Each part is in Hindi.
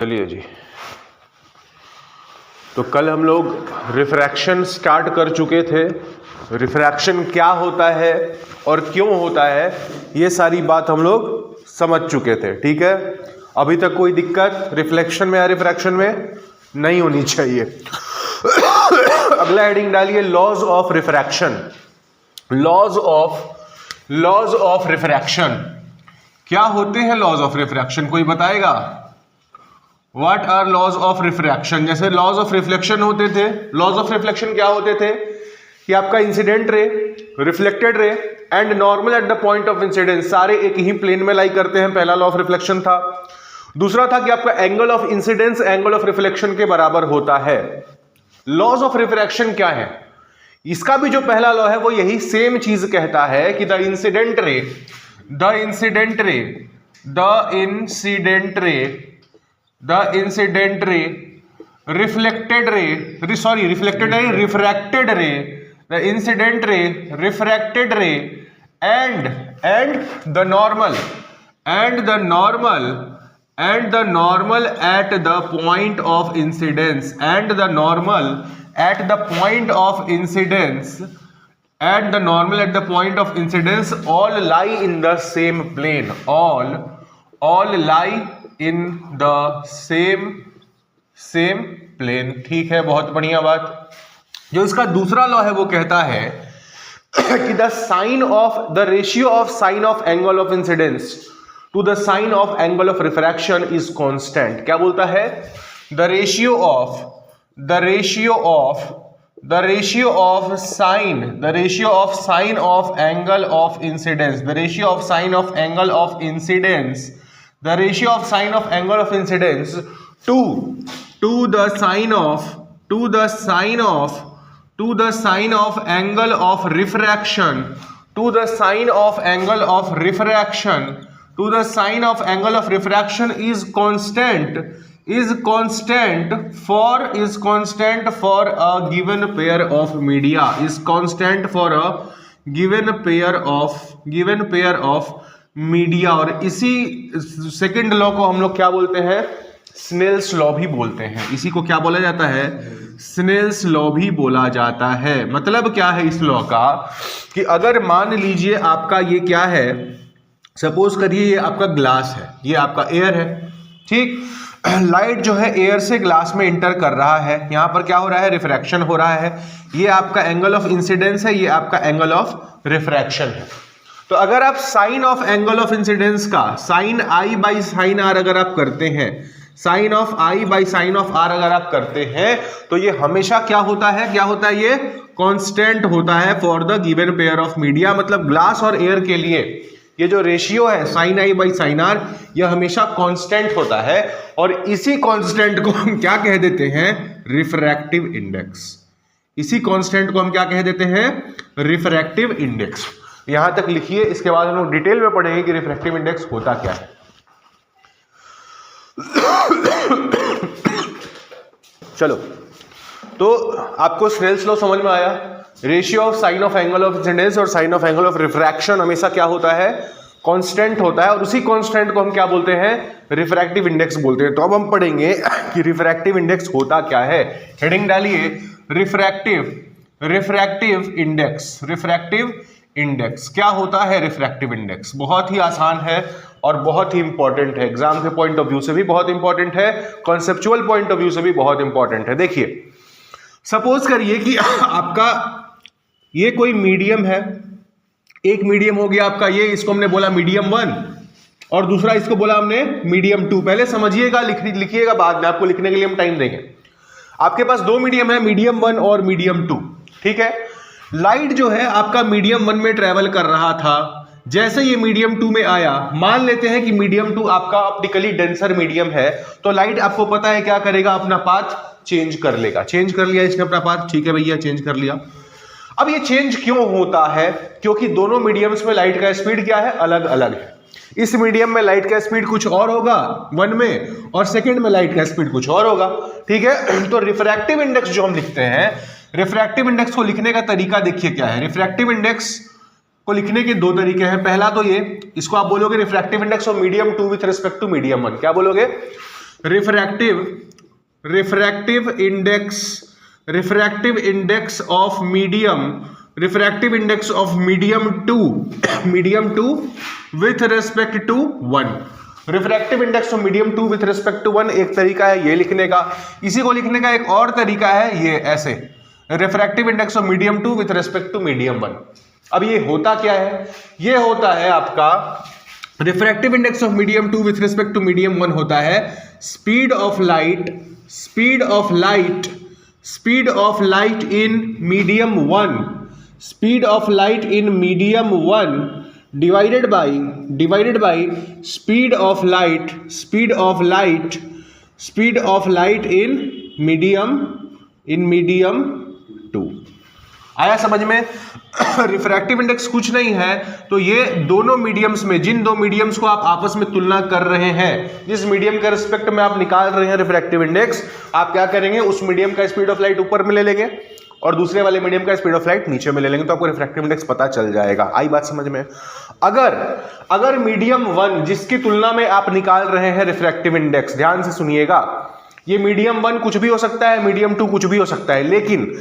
चलिए जी, तो कल हम लोग रिफ्रैक्शन स्टार्ट कर चुके थे। रिफ्रैक्शन क्या होता है और क्यों होता है, ये सारी बात हम लोग समझ चुके थे। ठीक है, अभी तक कोई दिक्कत रिफ्लेक्शन में या रिफ्रैक्शन में नहीं होनी चाहिए। अगला हेडिंग डालिए, laws of refraction. Laws of refraction क्या होते हैं? लॉज ऑफ रिफ्रैक्शन कोई बताएगा? What are laws of refraction? जैसे लॉज ऑफ रिफ्लेक्शन होते थे, लॉज ऑफ रिफ्लेक्शन क्या होते थे कि आपका incident ray, reflected ray and normal at the point of incidence सारे एक ही प्लेन में लाई करते हैं, पहला लॉ ऑफ रिफ्लेक्शन था। दूसरा था कि आपका angle of incidence angle of reflection के बराबर होता है। लॉज ऑफ रिफ्रैक्शन क्या है? इसका भी जो पहला लॉ है वो यही सेम चीज कहता है कि the incident ray refracted ray, refracted ray and the normal at the point of incidence all lie in the same plane, all lie in the same plane. ठीक है, बहुत बढ़िया बात। जो इसका दूसरा लॉ है वो कहता है कि the sine of the ratio of sine of angle of incidence to the sine of angle of refraction is constant. क्या बोलता है? The ratio of sine of angle of incidence to the sign of angle of refraction is constant for a given pair of media, और इसी सेकंड लॉ को हम लोग क्या बोलते हैं? स्नेल्स लॉ भी बोलते हैं। इसी को क्या बोला जाता है? स्नेल्स लॉ भी बोला जाता है। मतलब क्या है इस लॉ का कि अगर मान लीजिए आपका ये क्या है, सपोज करिए ये आपका ग्लास है, ये आपका एयर है, ठीक। लाइट जो है एयर से ग्लास में इंटर कर रहा है, यहां पर क्या हो रहा है? रिफ्रैक्शन हो रहा है। ये आपका एंगल ऑफ इंसिडेंस है, ये आपका एंगल ऑफ रिफ्रैक्शन है। तो अगर आप sine of angle of incidence का sine i by sine r अगर आप करते हैं, sine of i by sine of r अगर आप करते हैं, तो ये हमेशा क्या होता है? ये कांस्टेंट होता है for the given pair of media. मतलब ग्लास और एयर के लिए ये जो रेशियो है sine i by sine r, यह हमेशा कांस्टेंट होता है। और इसी कांस्टेंट को हम क्या कह देते हैं? Refractive index. इसी कांस्टेंट को हम क्या कह देते हैं? Refractive index. यहां तक लिखिए, इसके बाद हम लोग डिटेल में पढ़ेंगे कि रिफ्रैक्टिव इंडेक्स होता क्या है। चलो, तो आपको स्नेल्स लॉ समझ में आया। Ratio of sine of angle of incidence और sine of angle of refraction हमेशा क्या होता है? कांस्टेंट होता है। और उसी कांस्टेंट को हम क्या बोलते हैं? रिफ्रैक्टिव इंडेक्स बोलते हैं। तो अब हम पढ़ेंगे कि रिफ्रैक्टिव इंडेक्स होता क्या है। हेडिंग डालिए, रिफ्रैक्टिव इंडेक्स। क्या होता है रिफ्रैक्टिव इंडेक्स? बहुत ही आसान है और बहुत ही इंपॉर्टेंट है। एग्जाम के पॉइंट ऑफ व्यू से भी बहुत इंपॉर्टेंट है, कॉन्सेप्चुअल पॉइंट ऑफ व्यू से भी बहुत इंपॉर्टेंट है। देखिए, सपोज करिए कि आपका ये कोई मीडियम है, एक मीडियम हो गया आपका ये, इसको हमने बोला मीडियम 1 और दूसरा इसको बोला हमने मीडियम 2। पहले समझिएगा, लिखिएगा, बाद में आपको लिखने के लिए हम टाइम देंगे। आपके पास दो मीडियम है, मीडियम 1 और मीडियम 2, ठीक है। लाइट जो है आपका मीडियम 1 में ट्रेवल कर रहा था, जैसे ये मीडियम 2 में आया, मान लेते हैं कि मीडियम 2 आपका ऑप्टिकली डेंसर मीडियम है, तो लाइट आपको पता है क्या करेगा? अपना पाथ चेंज कर लेगा। चेंज कर लिया इसने अपना पाथ, ठीक है भैया, चेंज कर लिया। अब ये चेंज क्यों होता है? क्योंकि दोनों मीडियम्स में लाइट का स्पीड क्या है? अलग अलग है। इस मीडियम में लाइट का स्पीड कुछ और होगा 1 में, और सेकंड में लाइट का स्पीड कुछ और होगा, ठीक है। तो रिफ्रैक्टिव इंडेक्स जो हम लिखते हैं, रिफ्रैक्टिव इंडेक्स को लिखने का तरीका देखिए क्या है। रिफ्रैक्टिव इंडेक्स को लिखने के दो तरीके हैं। पहला तो ये, इसको आप बोलोगे refractive index of medium 2 with respect to medium 1। क्या बोलोगे? refractive index of medium 2 with respect to 1. Refractive index of medium 2 with respect to 1 एक तरीका है ये लिखने का। इसी को लिखने का एक और तरीका है ये ऐसे, refractive index of medium 2 with respect to medium 1। अब ये होता क्या है, ये होता है आपका refractive index of medium 2 with respect to medium 1 होता है speed of light in medium 1 divided by speed of light in medium 2। आया समझ में? रिफ्रैक्टिव इंडेक्स कुछ नहीं है तो ये दोनों मीडियम्स में, जिन दो मीडियम्स को आप आपस में तुलना कर रहे हैं, जिस मीडियम के रिस्पेक्ट में आप निकाल रहे हैं रिफ्रैक्टिव इंडेक्स, आप क्या करेंगे, उस मीडियम का स्पीड ऑफ लाइट ऊपर में ले लेंगे और दूसरे वाले मीडियम का स्पीड ऑफ लाइट नीचे में ले लेंगे, तो आपको रिफ्रैक्टिव इंडेक्स पता चल जाएगा। आई बात समझ में? अगर मीडियम 1 जिसकी तुलना में आप निकाल रहे हैं रिफ्रैक्टिव इंडेक्स, ध्यान से सुनिएगा, ये मीडियम 1 कुछ भी हो सकता है, मीडियम 2 कुछ भी हो सकता है, लेकिन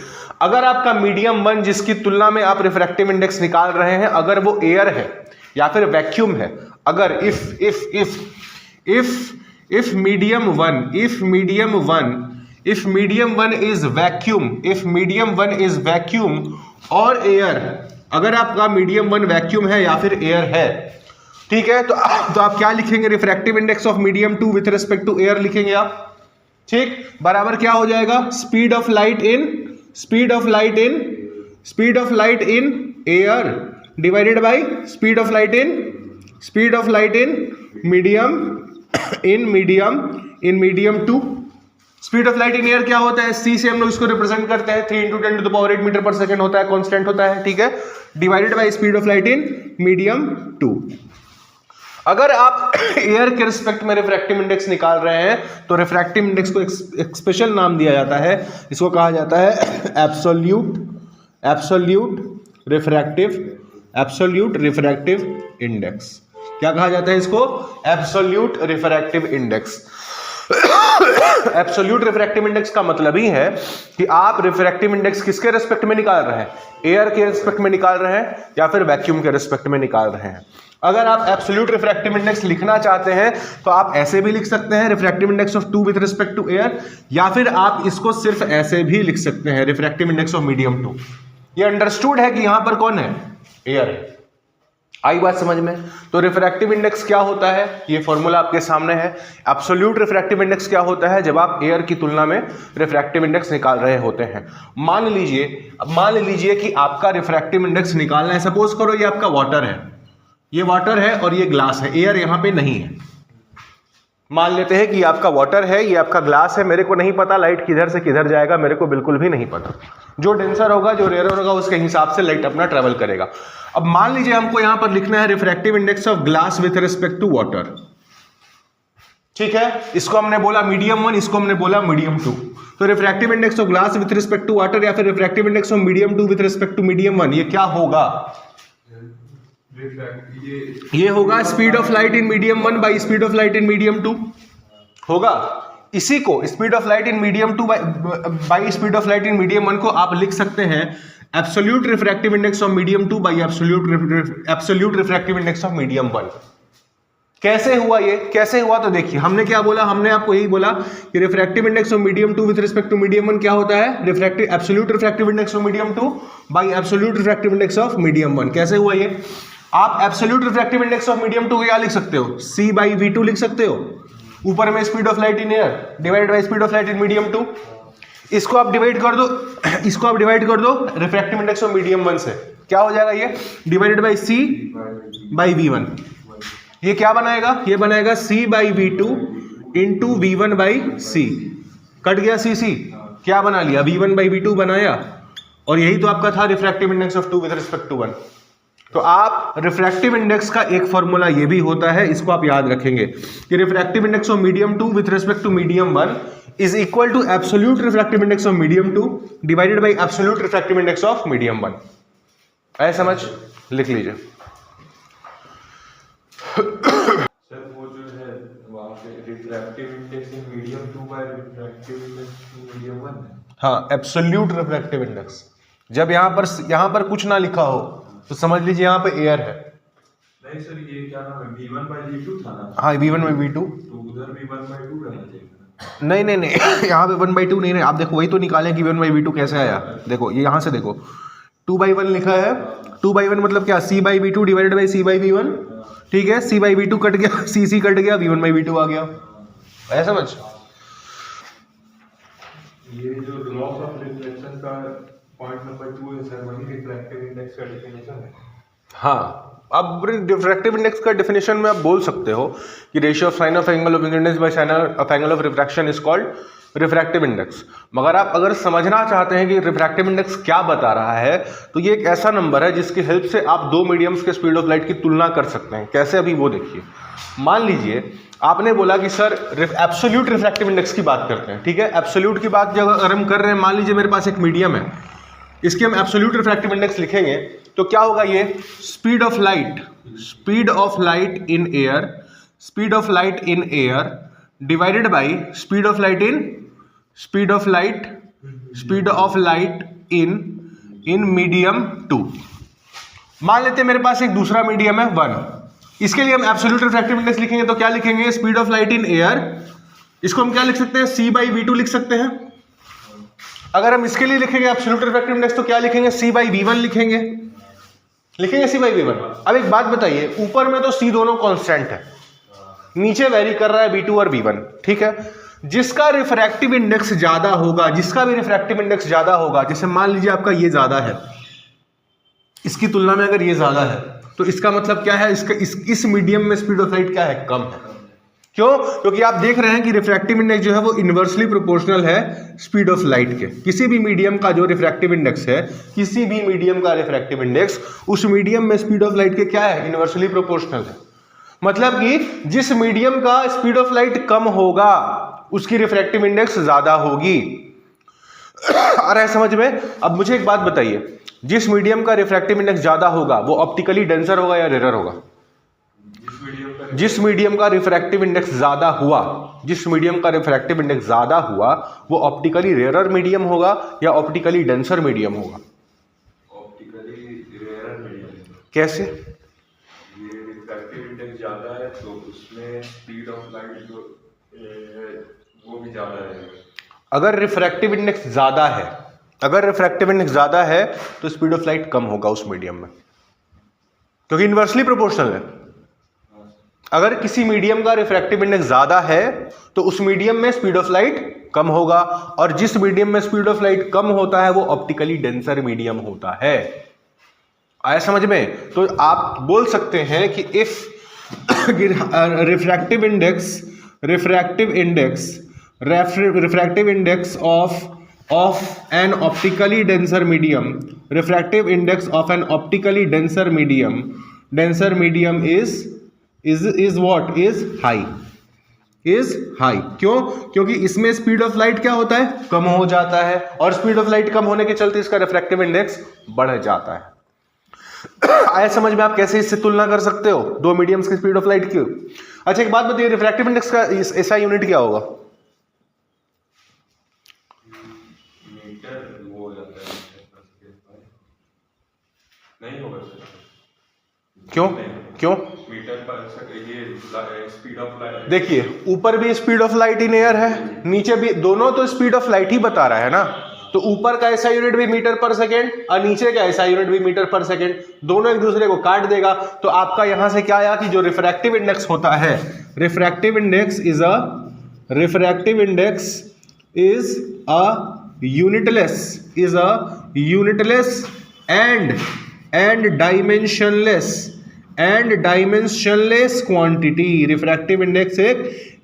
अगर आपका मीडियम 1 जिसकी तुलना में आप रिफ्रैक्टिव इंडेक्स निकाल रहे हैं, अगर वो एयर है या फिर वैक्यूम है, अगर इफ मीडियम 1 इज वैक्यूम और एयर, अगर आपका मीडियम 1 वैक्यूम है या फिर एयर है, ठीक है, तो आप क्या लिखेंगे, refractive index of medium 2 with respect to air लिखेंगे आप, ठीक, बराबर क्या हो जाएगा, speed of light in air divided by speed of light in medium 2। Speed of light in air क्या होता है, सी से हम लोग इसको रिप्रेजेंट करते हैं, 3 × 10⁸ मीटर पर सेकंड होता है, कांस्टेंट होता है, ठीक है, divided by speed of light in medium 2। अगर आप एयर के रिस्पेक्ट में रिफ्रैक्टिव इंडेक्स निकाल रहे हैं तो रिफ्रैक्टिव इंडेक्स को एक स्पेशल नाम दिया जाता है, इसको कहा जाता है एब्सोल्यूट रिफ्रैक्टिव इंडेक्स। क्या कहा जाता है इसको, absolute refractive index. Absolute refractive index का मतलब ही है कि आप रिफ्रैक्टिव इंडेक्स किसके रिस्पेक्ट में निकाल रहे हैं, एयर के रिस्पेक्ट में निकाल रहे हैं या फिर वैक्यूम के रिस्पेक्ट में निकाल रहे हैं। अगर आप एब्सोल्यूट रिफ्रैक्टिव इंडेक्स लिखना चाहते हैं तो आप ऐसे भी लिख सकते हैं, refractive index of 2 with respect to air, या फिर आप इसको सिर्फ ऐसे भी लिख सकते हैं, रिफ्रैक्टिव इंडेक्स ऑफ मीडियम 2। ये अंडरस्टूड है कि यहां पर कौन है, एयर है। आई बात समझ में? तो रिफ्रैक्टिव इंडेक्स क्या होता है, ये फॉर्मूला आपके सामने है। एब्सोल्यूट रिफ्रैक्टिव इंडेक्स क्या होता है, जब आप एयर की तुलना में रिफ्रैक्टिव इंडेक्स निकाल रहे होते हैं। मान लीजिए कि आपका रिफ्रैक्टिव इंडेक्स निकालना है, सपोज करो ये आपका वाटर है, ये वाटर है और ये ग्लास है, एयर यहां पे नहीं है। मान लेते हैं कि आपका वाटर है, ये आपका ग्लास है, मेरे को नहीं पता लाइट किधर से किधर जाएगा, मेरे को बिल्कुल भी नहीं पता, जो डेंसर होगा जो रेयर होगा उसके हिसाब से लाइट अपना ट्रेवल करेगा। अब मान लीजिए हमको यहां पर लिखना है refractive index of glass with respect to water, ठीक है, इसको हमने बोला मीडियम 1, इसको हमने बोला मीडियम 2। तो refractive index of glass with respect to water या फिर refractive index of medium 2 with respect to medium 1, ये क्या होगा, ये होगा speed of light in medium 1 by speed of light in medium 2 होगा। इसी को speed of light in medium 2 by speed of light in medium 1 को आप लिख सकते हैं absolute refractive index of medium 2 by absolute refractive index of medium 1। कैसे हुआ ये, कैसे हुआ, तो देखिए हमने क्या बोला, हमने आपको यही बोला कि refractive index of medium 2 with respect to medium 1 क्या होता है, absolute refractive index of medium 2 by absolute refractive index of medium 1। कैसे हुआ ये, आप absolute refractive index of medium 2 को क्या लिख सकते हो, C बाई V2 लिख सकते हो, ऊपर में speed of light in air divide by speed of light in medium 2। इसको आप डिवाइड कर दो रिफ्रैक्टिव इंडेक्स ऑफ मीडियम 1 से, क्या हो जाएगा ये, divided by C by V1। ये क्या बनाएगा, ये बनाएगा C by V2 into V1 by C, cut गया C, क्या बना लिया, V1 बाई V2 बनाया, और यही तो आपका था refractive index of 2 with respect to 1। तो आप रिफ्रैक्टिव इंडेक्स का एक फॉर्मूला ये भी होता है, इसको आप याद रखेंगे कि refractive index of medium 2 with respect to medium 1 is equal to absolute refractive index of medium 2 divided by absolute refractive index of medium 1। ऐ समझ, लिख लीजिए। सर वो जो है वहां पे refractive index in medium 2 by refractive index in medium 1। हाँ, एब्सोल्यूट रिफ्रैक्टिव इंडेक्स। जब यहाँ पर कुछ ना लिखा हो तो समझ लीजिए यहाँ पे एयर है। नहीं सर, ये क्या नाम है, V1/V2 था ना? हाँ, V1/V2, तो उधर भी 1/2 रहना चाहिए। नहीं यहाँ पे 1/2 नहीं है। आप देखो, वही तो निकालें कि 1/V2 कैसे आया। देखो ये यहाँ से देखो 2/1 लिखा है। 2/1 मतलब क्या, C/V2 डिवाइडेड बाई C/V1। ठीक है, C/V2 कट गया, C कट गया, V1/V2 आ गया। ऐसा समझ। ये जो लॉस ऑफ रिफ्लेक्शन का पॉइंट नंबर 2 है सर, वही रिफ्रैक्टिव इंडेक्स का डेफिनेशन है। हाँ, अब रिफ्रैक्टिव इंडेक्स का डेफिनेशन में आप बोल सकते हो कि ratio of sine of angle of incidence by sine of angle of refraction is called refractive index. मगर आप अगर समझना चाहते हैं कि रिफ्रैक्टिव इंडेक्स क्या बता रहा है, तो ये एक ऐसा नंबर है जिसकी हेल्प से आप दो मीडियम्स के स्पीड ऑफ लाइट की तुलना कर सकते हैं। कैसे, अभी वो देखिए। मान लीजिए आपने बोला कि सर एब्सोल्यूट रिफ्रैक्टिव इंडेक्स की बात करते हैं। ठीक है, एब्सोल्यूट की बात जब अगर हम कर रहे हैं, मान लीजिए मेरे पास एक मीडियम है, इसके हम एब्सोल्यूट रिफ्रैक्टिव इंडेक्स लिखेंगे तो क्या होगा, ये speed of light in air divided by speed of light in medium 2। मान लेते हैं मेरे पास एक दूसरा मीडियम है 1, इसके लिए हम एब्सोल्यूट रिफ्रैक्टिव इंडेक्स लिखेंगे तो क्या लिखेंगे, speed of light in air, इसको हम क्या लिख सकते हैं, C/V2 लिख सकते हैं। अगर हम इसके लिए लिखेंगे एब्सोल्यूट रिफ्रैक्टिव इंडेक्स तो क्या लिखेंगे, C/V1 लिखेंगे C/V1। अब एक बात बताइए, ऊपर में तो C दोनों कांस्टेंट है, नीचे वेरी कर रहा है V2 और V1। ठीक है, जिसका रिफ्रैक्टिव इंडेक्स ज्यादा होगा, जिसका भी रिफ्रैक्टिव इंडेक्स ज्यादा होगा, जैसे मान लीजिए आपका ये ज्यादा है, इसकी तुलना में अगर ये ज्यादा है तो इसका मतलब क्या है, इस मीडियम में स्पीड ऑफ लाइट क्या है, कम है। क्यों? क्योंकि आप देख रहे हैं कि रिफ्रैक्टिव इंडेक्स जो है वो इनवर्सली प्रोपोर्शनल है स्पीड ऑफ लाइट के। किसी भी मीडियम का जो रिफ्रैक्टिव इंडेक्स है, किसी भी मीडियम का रिफ्रैक्टिव इंडेक्स उस मीडियम में स्पीड ऑफ लाइट के क्या है, इनवर्सली प्रोपोर्शनल है। मतलब कि जिस मीडियम का स्पीड ऑफ लाइट कम होगा उसकी रिफ्रैक्टिव इंडेक्स ज्यादा होगी। आ रहा है समझ में? अब मुझे एक बात बताइए, जिस मीडियम का रिफ्रैक्टिव इंडेक्स ज्यादा होगा वो ऑप्टिकली डेंसर होगा या रेयर होगा? जिस मीडियम का रिफ्रैक्टिव इंडेक्स ज्यादा हुआ, वो ऑप्टिकली रेयर मीडियम होगा या ऑप्टिकली डेंसर मीडियम होगा? Optically rare medium. कैसे? ये रिफ्रैक्टिव इंडेक्स ज्यादा है तो उसमें स्पीड ऑफ लाइट जो वो भी ज्यादा है। अगर रिफ्रैक्टिव इंडेक्स ज्यादा है तो स्पीड ऑफ लाइट कम होगा उस मीडियम में, क्योंकि इनवर्सली प्रोपोर्शनल है। अगर किसी मीडियम का रिफ्रैक्टिव इंडेक्स ज्यादा है तो उस मीडियम में स्पीड ऑफ लाइट कम होगा, और जिस मीडियम में स्पीड ऑफ लाइट कम होता है वो ऑप्टिकली डेंसर मीडियम होता है। आया समझ में? तो आप बोल सकते हैं कि if refractive index of an optically denser medium is high। क्यों? क्योंकि इसमें स्पीड ऑफ लाइट क्या होता है, कम हो जाता है, और स्पीड ऑफ लाइट कम होने के चलते इसका रिफ्रैक्टिव इंडेक्स बढ़ जाता है। आया समझ में? आप कैसे इससे तुलना कर सकते हो दो मीडियम्स की स्पीड ऑफ लाइट की। अच्छा एक बात बताइए, रिफ्रैक्टिव इंडेक्स का एसआई यूनिट क्या होगा? नहीं होगा सर। क्यों? मीटर पर ये स्पीड ऑफ लाइट, देखिए ऊपर भी speed of light in air है, नीचे भी, दोनों तो स्पीड ऑफ लाइट ही बता रहा है ना। तो ऊपर का एसआई यूनिट भी मीटर पर सेकेंड और नीचे का एसआई यूनिट भी मीटर पर सेकेंड, दोनों एक दूसरे को काट देगा। तो आपका यहां से क्या आया कि जो रिफ्रैक्टिव इंडेक्स होता है, refractive index is a unitless and dimensionless quantity. Refractive index एक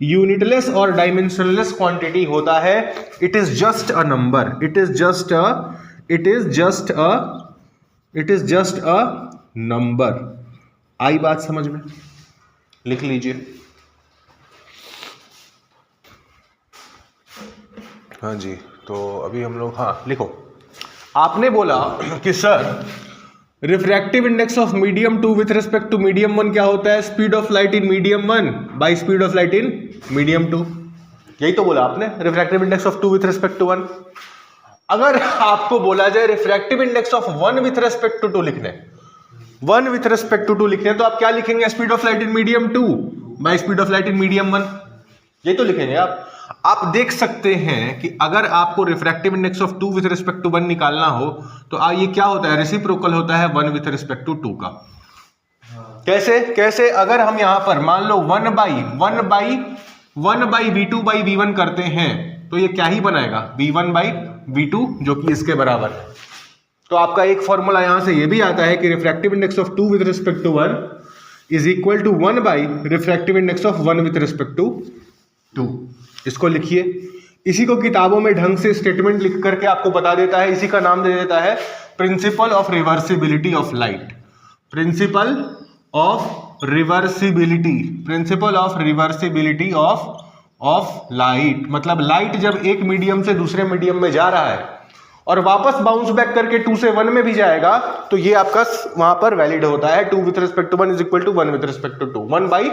यूनिटलेस और डायमेंशनलेस क्वांटिटी होता है। It is just a number, number. आई बात समझ में? लिख लीजिए। हाँ जी, तो अभी हम लोग, हाँ लिखो। आपने बोला कि sir refractive index of medium 2 with respect to medium 1 क्या होता है, speed of light in medium 1 by speed of light in medium 2, यही तो बोला आपने, refractive index of 2 with respect to 1। अगर आपको बोला जाए refractive index of 1 with respect to 2 लिखने, 1 विथ रिस्पेक्ट टू 2 लिखने, तो आप क्या लिखेंगे? Speed of light in medium 2 bye speed of light in medium 1, यही तो लिखेंगे आप। आप देख सकते हैं कि अगर आपको refractive index of 2 with respect to 1 निकालना हो तो ये क्या होता है? रेसिप्रोकल होता है 1 विथ रिस्पेक्ट टू 2 का। कैसे? अगर हम यहां पर मान लो 1 बाई v2 बाई v1 करते हैं तो ये क्या ही बनाएगा? v1 बाई v2, जो कि इसके बराबर है। तो आपका एक फॉर्मूला यहां से ये भी आता है कि refractive index of 2 with respect to 1 is equal to 1 by refractive index of 1 with respect to 2। इसको लिखिए। इसी को किताबों में ढंग से स्टेटमेंट लिख करके आपको बता देता है, इसी का नाम दे देता है principle of reversibility of light. Principle of reversibility of light, मतलब लाइट जब एक मीडियम से दूसरे मीडियम में जा रहा है और वापस बाउंस बैक करके 2 से 1 में भी जाएगा तो ये आपका वहां पर वैलिड होता है। 2 with respect to 1 is equal to 1 with respect to 2, 1 by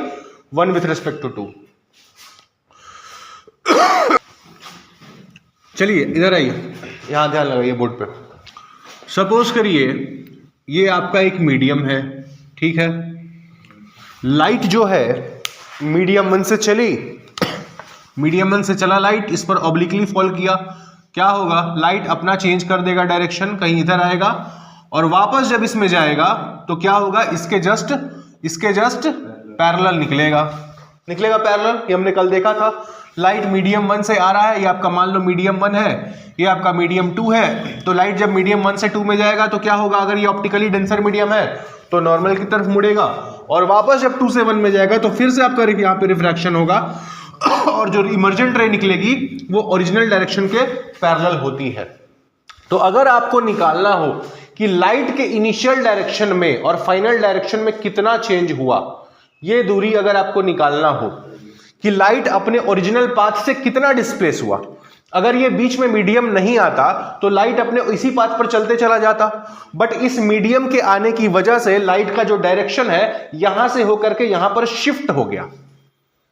1 with respect to 2। चलिए इधर आइए, यहां ध्यान लगाइए बोर्ड पे। सपोज करिए ये आपका एक मीडियम है, ठीक है। लाइट जो है मीडियम 1 से चली, मीडियम 1 से चला लाइट, इस पर ऑब्लिकली फॉल किया, क्या होगा? लाइट अपना चेंज कर देगा डायरेक्शन, कहीं इधर आएगा और वापस जब इसमें जाएगा तो क्या होगा? इसके जस्ट पैरेलल निकलेगा पैरेलल। ये हमने कल देखा था। लाइट मीडियम 1 से आ रहा है, ये आपका मान लो मीडियम 1 है, ये आपका मीडियम 2 है। तो लाइट जब मीडियम 1 से 2 में जाएगा तो क्या होगा? अगर ये ऑप्टिकली डेंसर मीडियम है तो नॉर्मल की तरफ मुड़ेगा और वापस जब 2 से 1 में जाएगा तो फिर से आपका यहाँ पे रिफ्रैक्शन होगा और जो इमर्जेंट रे निकलेगी वो ओरिजिनल डायरेक्शन के पैरेलल होती है। तो अगर आपको निकालना हो कि लाइट के इनिशियल डायरेक्शन में और फाइनल डायरेक्शन में कितना चेंज हुआ, ये दूरी अगर आपको निकालना हो कि लाइट अपने ओरिजिनल पाथ से कितना डिस्प्लेस हुआ, अगर ये बीच में मीडियम नहीं आता तो लाइट अपने इसी पाथ पर चलते चला जाता, बट इस मीडियम के आने की वजह से लाइट का जो डायरेक्शन है यहां से होकर के यहां पर शिफ्ट हो गया।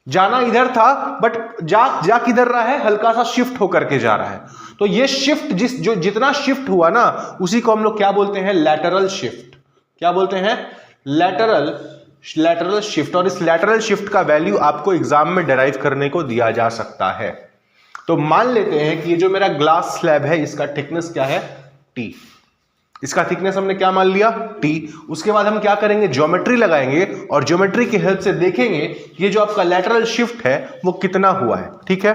जाना इधर था बट जा किधर रहा है? हल्का सा शिफ्ट होकर के जा रहा है। तो ये शिफ्ट जितना शिफ्ट हुआ ना उसी को हम लोग क्या बोलते हैं? Lateral shift. क्या बोलते हैं? Lateral shift. और इस लैटरल शिफ्ट का वैल्यू आपको एग्जाम में डिराइव करने को दिया जा सकता है। तो मान लेते हैं कि ये जो मेरा ग्लास स्लैब है इसका थिकनेस क्या है? T। इसका थिकनेस हमने क्या मान लिया? T। उसके बाद हम क्या करेंगे? ज्योमेट्री लगाएंगे और ज्योमेट्री की हेल्प से देखेंगे ये जो आपका लैटरल शिफ्ट है वो कितना हुआ है, ठीक है।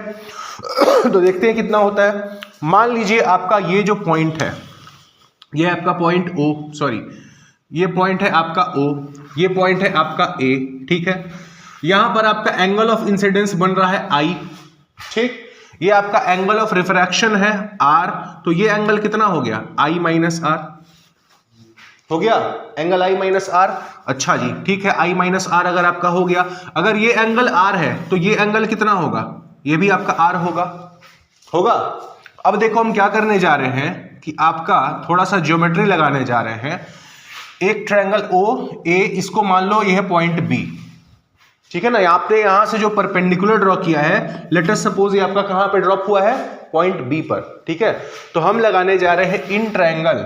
तो देखते हैं कितना होता है। मान लीजिए आपका ये जो पॉइंट है, ये आपका पॉइंट O, सॉरी ये पॉइंट है आपका O, ये पॉइंट है आपका A, ठीक है। यहां पर आपका एंगल ऑफ इंसिडेंस बन रहा है I, ठीक। ये आपका एंगल ऑफ रिफ्रैक्शन है R, तो ये एंगल कितना हो गया? I माइनस R हो गया, एंगल I माइनस R। अच्छा जी, ठीक है, I माइनस R अगर आपका हो गया, अगर ये एंगल R है तो ये एंगल कितना होगा? ये भी आपका R होगा। अब देखो हम क्या करने जा रहे हैं कि आपका थोड़ा सा ज्योमेट्री लगाने जा रहे हैं। एक ट्रायंगल OA, इसको मान लो ये है पॉइंट B, ठीक है ना। आपने यहां से जो परपेंडिकुलर ड्रॉ किया है, लेट अस सपोज ये आपका कहां पे ड्रॉप हुआ है? पॉइंट B पर, ठीक है। तो हम लगाने जा रहे हैं in triangle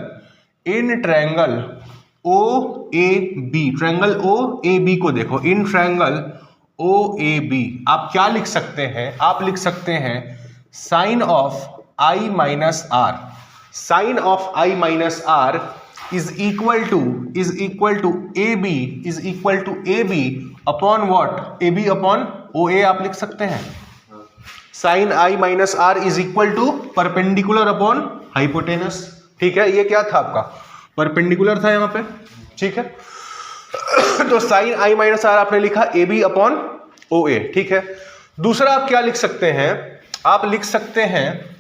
OAB। Triangle OAB को देखो, इन ट्रायंगल OAB आप क्या लिख सकते हैं? आप लिख सकते हैं sine of I minus R। Sine of I minus R is equal to AB upon what? AB upon OA आप लिख सकते हैं। Sine I minus R is equal to perpendicular upon hypotenuse, ठीक है। ये क्या था आपका? परपेंडिकुलर था यहां पे, ठीक है। तो साइन I माइनस R आपने लिखा AB अपॉन OA, ठीक है। दूसरा आप क्या लिख सकते हैं? आप लिख सकते हैं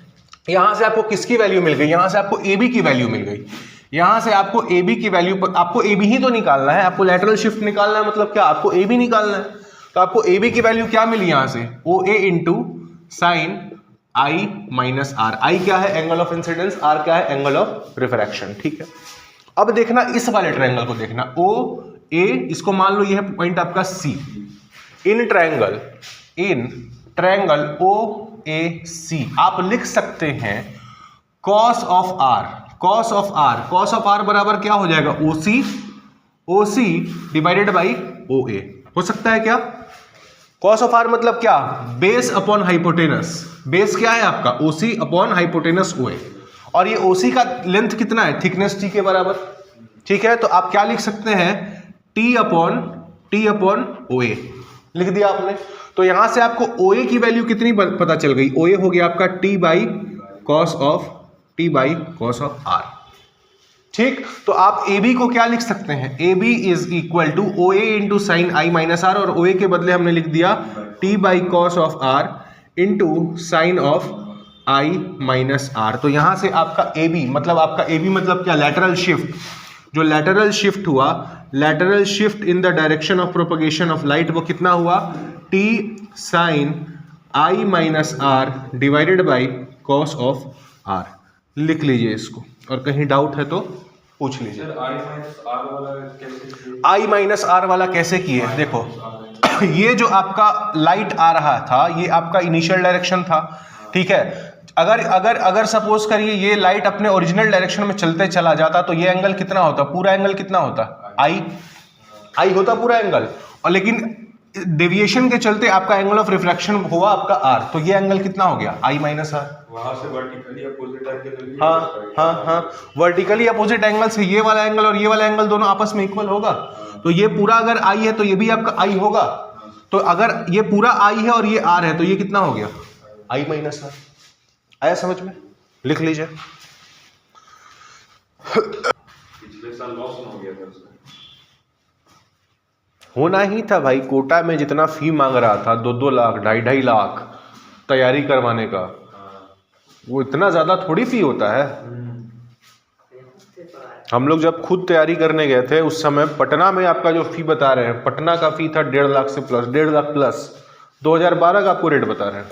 यहां से आपको किसकी वैल्यू मिल गई? यहां से आपको AB की वैल्यू मिल गई। यहां से आपको AB की वैल्यू पर आपको AB ही तो निकालना है, आपको लैटरल शिफ्ट निकालना है, मतलब क्या? आपको AB निकालना है। तो आपको AB की वैल्यू क्या मिली यहां से? OA into sine I minus R। I क्या है? एंगल ऑफ इंसिडेंस, R क्या है? एंगल ऑफ रिफ्रैक्शन, ठीक है। अब देखना इस वाले ट्रायंगल को देखना, OA, इसको मान लो ये है पॉइंट आपका C। In in triangle OAC आप लिख सकते हैं cos of R, cos of R, cos of R बराबर क्या हो जाएगा, OC डिवाइडेड बाई OA। हो सकता है क्या? cos ऑफ R मतलब क्या, बेस अपॉन हाइपोटेनस। बेस क्या है आपका, OC अपॉन हाइपोटेनस OA, और ये OC का लेंथ कितना है, थिकनेस T के बराबर। ठीक है, तो आप क्या लिख सकते हैं, T अपॉन OA लिख दिया आपने। तो यहां से आपको OA की वैल्यू कितनी पता चल गई, OA हो गया आपका T by cos of R। ठीक, तो आप AB को क्या लिख सकते हैं, AB is equal to OA into sine I minus R, और OA के बदले हमने लिख दिया T by cos of R into sine of I minus R। तो यहां से आपका AB मतलब क्या, लैटरल शिफ्ट। जो लैटरल शिफ्ट हुआ, lateral shift in the direction of propagation of light, वो कितना हुआ, T sine I minus R divided by cos of R। लिख लीजिए इसको, और कहीं डाउट है तो पूछ लीजिए। I माइनस R वाला कैसे किए, देखो ये जो आपका लाइट आ रहा था, ये आपका इनिशियल डायरेक्शन था। ठीक है, अगर सपोज करिए ये लाइट अपने ओरिजिनल डायरेक्शन में चलते चला जाता, तो ये एंगल कितना होता, पूरा एंगल कितना होता, I होता पूरा एंगल, और लेकिन डेविएशन के चलते आपका एंगल ऑफ रिफ्रैक्शन हुआ आपका R, तो ये एंगल कितना हो गया, I माइनस R। वहां से वर्टिकली अपोजिट एंगल, हाँ, वर्टिकली अपोजिट एंगल से ये वाला एंगल और ये वाला एंगल दोनों आपस में इक्वल होगा। तो ये पूरा अगर I है तो ये भी आपका I होगा। तो अगर ये पूरा I है और ये R है, तो ये कितना हो गया, I माइनस R। आया समझ में, लिख लीजिए। पिछले साल लॉस हो गया था उसका। होना ही था भाई, कोटा में जितना फी मांग रहा था, 2-2 लाख 2.5 लाख तैयारी करवाने का, वो इतना ज्यादा थोड़ी फी होता है। हम लोग जब खुद तैयारी करने गए थे उस समय पटना में आपका जो फी बता रहे हैं, पटना का फी था 1.5 लाख से प्लस, 1.5 लाख प्लस 2012 का आपको रेट बता रहे हैं।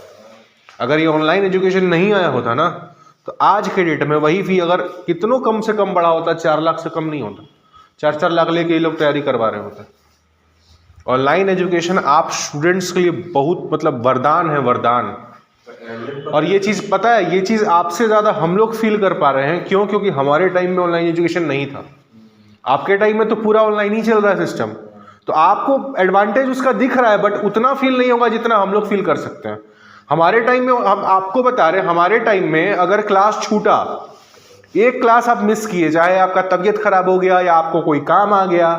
अगर ये ऑनलाइन एजुकेशन नहीं आया होता ना, तो आज के डेट में वही फी अगर कितनों कम से कम बड़ा होता, 4 लाख से कम नहीं होता, 4-4 लाख लेके ये लोग तैयारी करवा रहे होते। ऑनलाइन एजुकेशन आप स्टूडेंट्स के लिए बहुत मतलब वरदान है, वरदान। और ये चीज़ पता है, ये चीज़ आपसे ज़्यादा हम लोग फील कर पा रहे हैं। क्यों? क्योंकि हमारे टाइम में ऑनलाइन एजुकेशन नहीं था, आपके टाइम में तो पूरा ऑनलाइन ही चल रहा है सिस्टम, तो आपको एडवांटेज उसका दिख रहा है, बट उतना फील नहीं होगा जितना हम लोग फील कर सकते हैं। हमारे टाइम में, हम आपको बता रहे हैं, हमारे टाइम में अगर क्लास छूटा, एक क्लास आप मिस किए, चाहे आपका तबीयत खराब हो गया या आपको कोई काम आ गया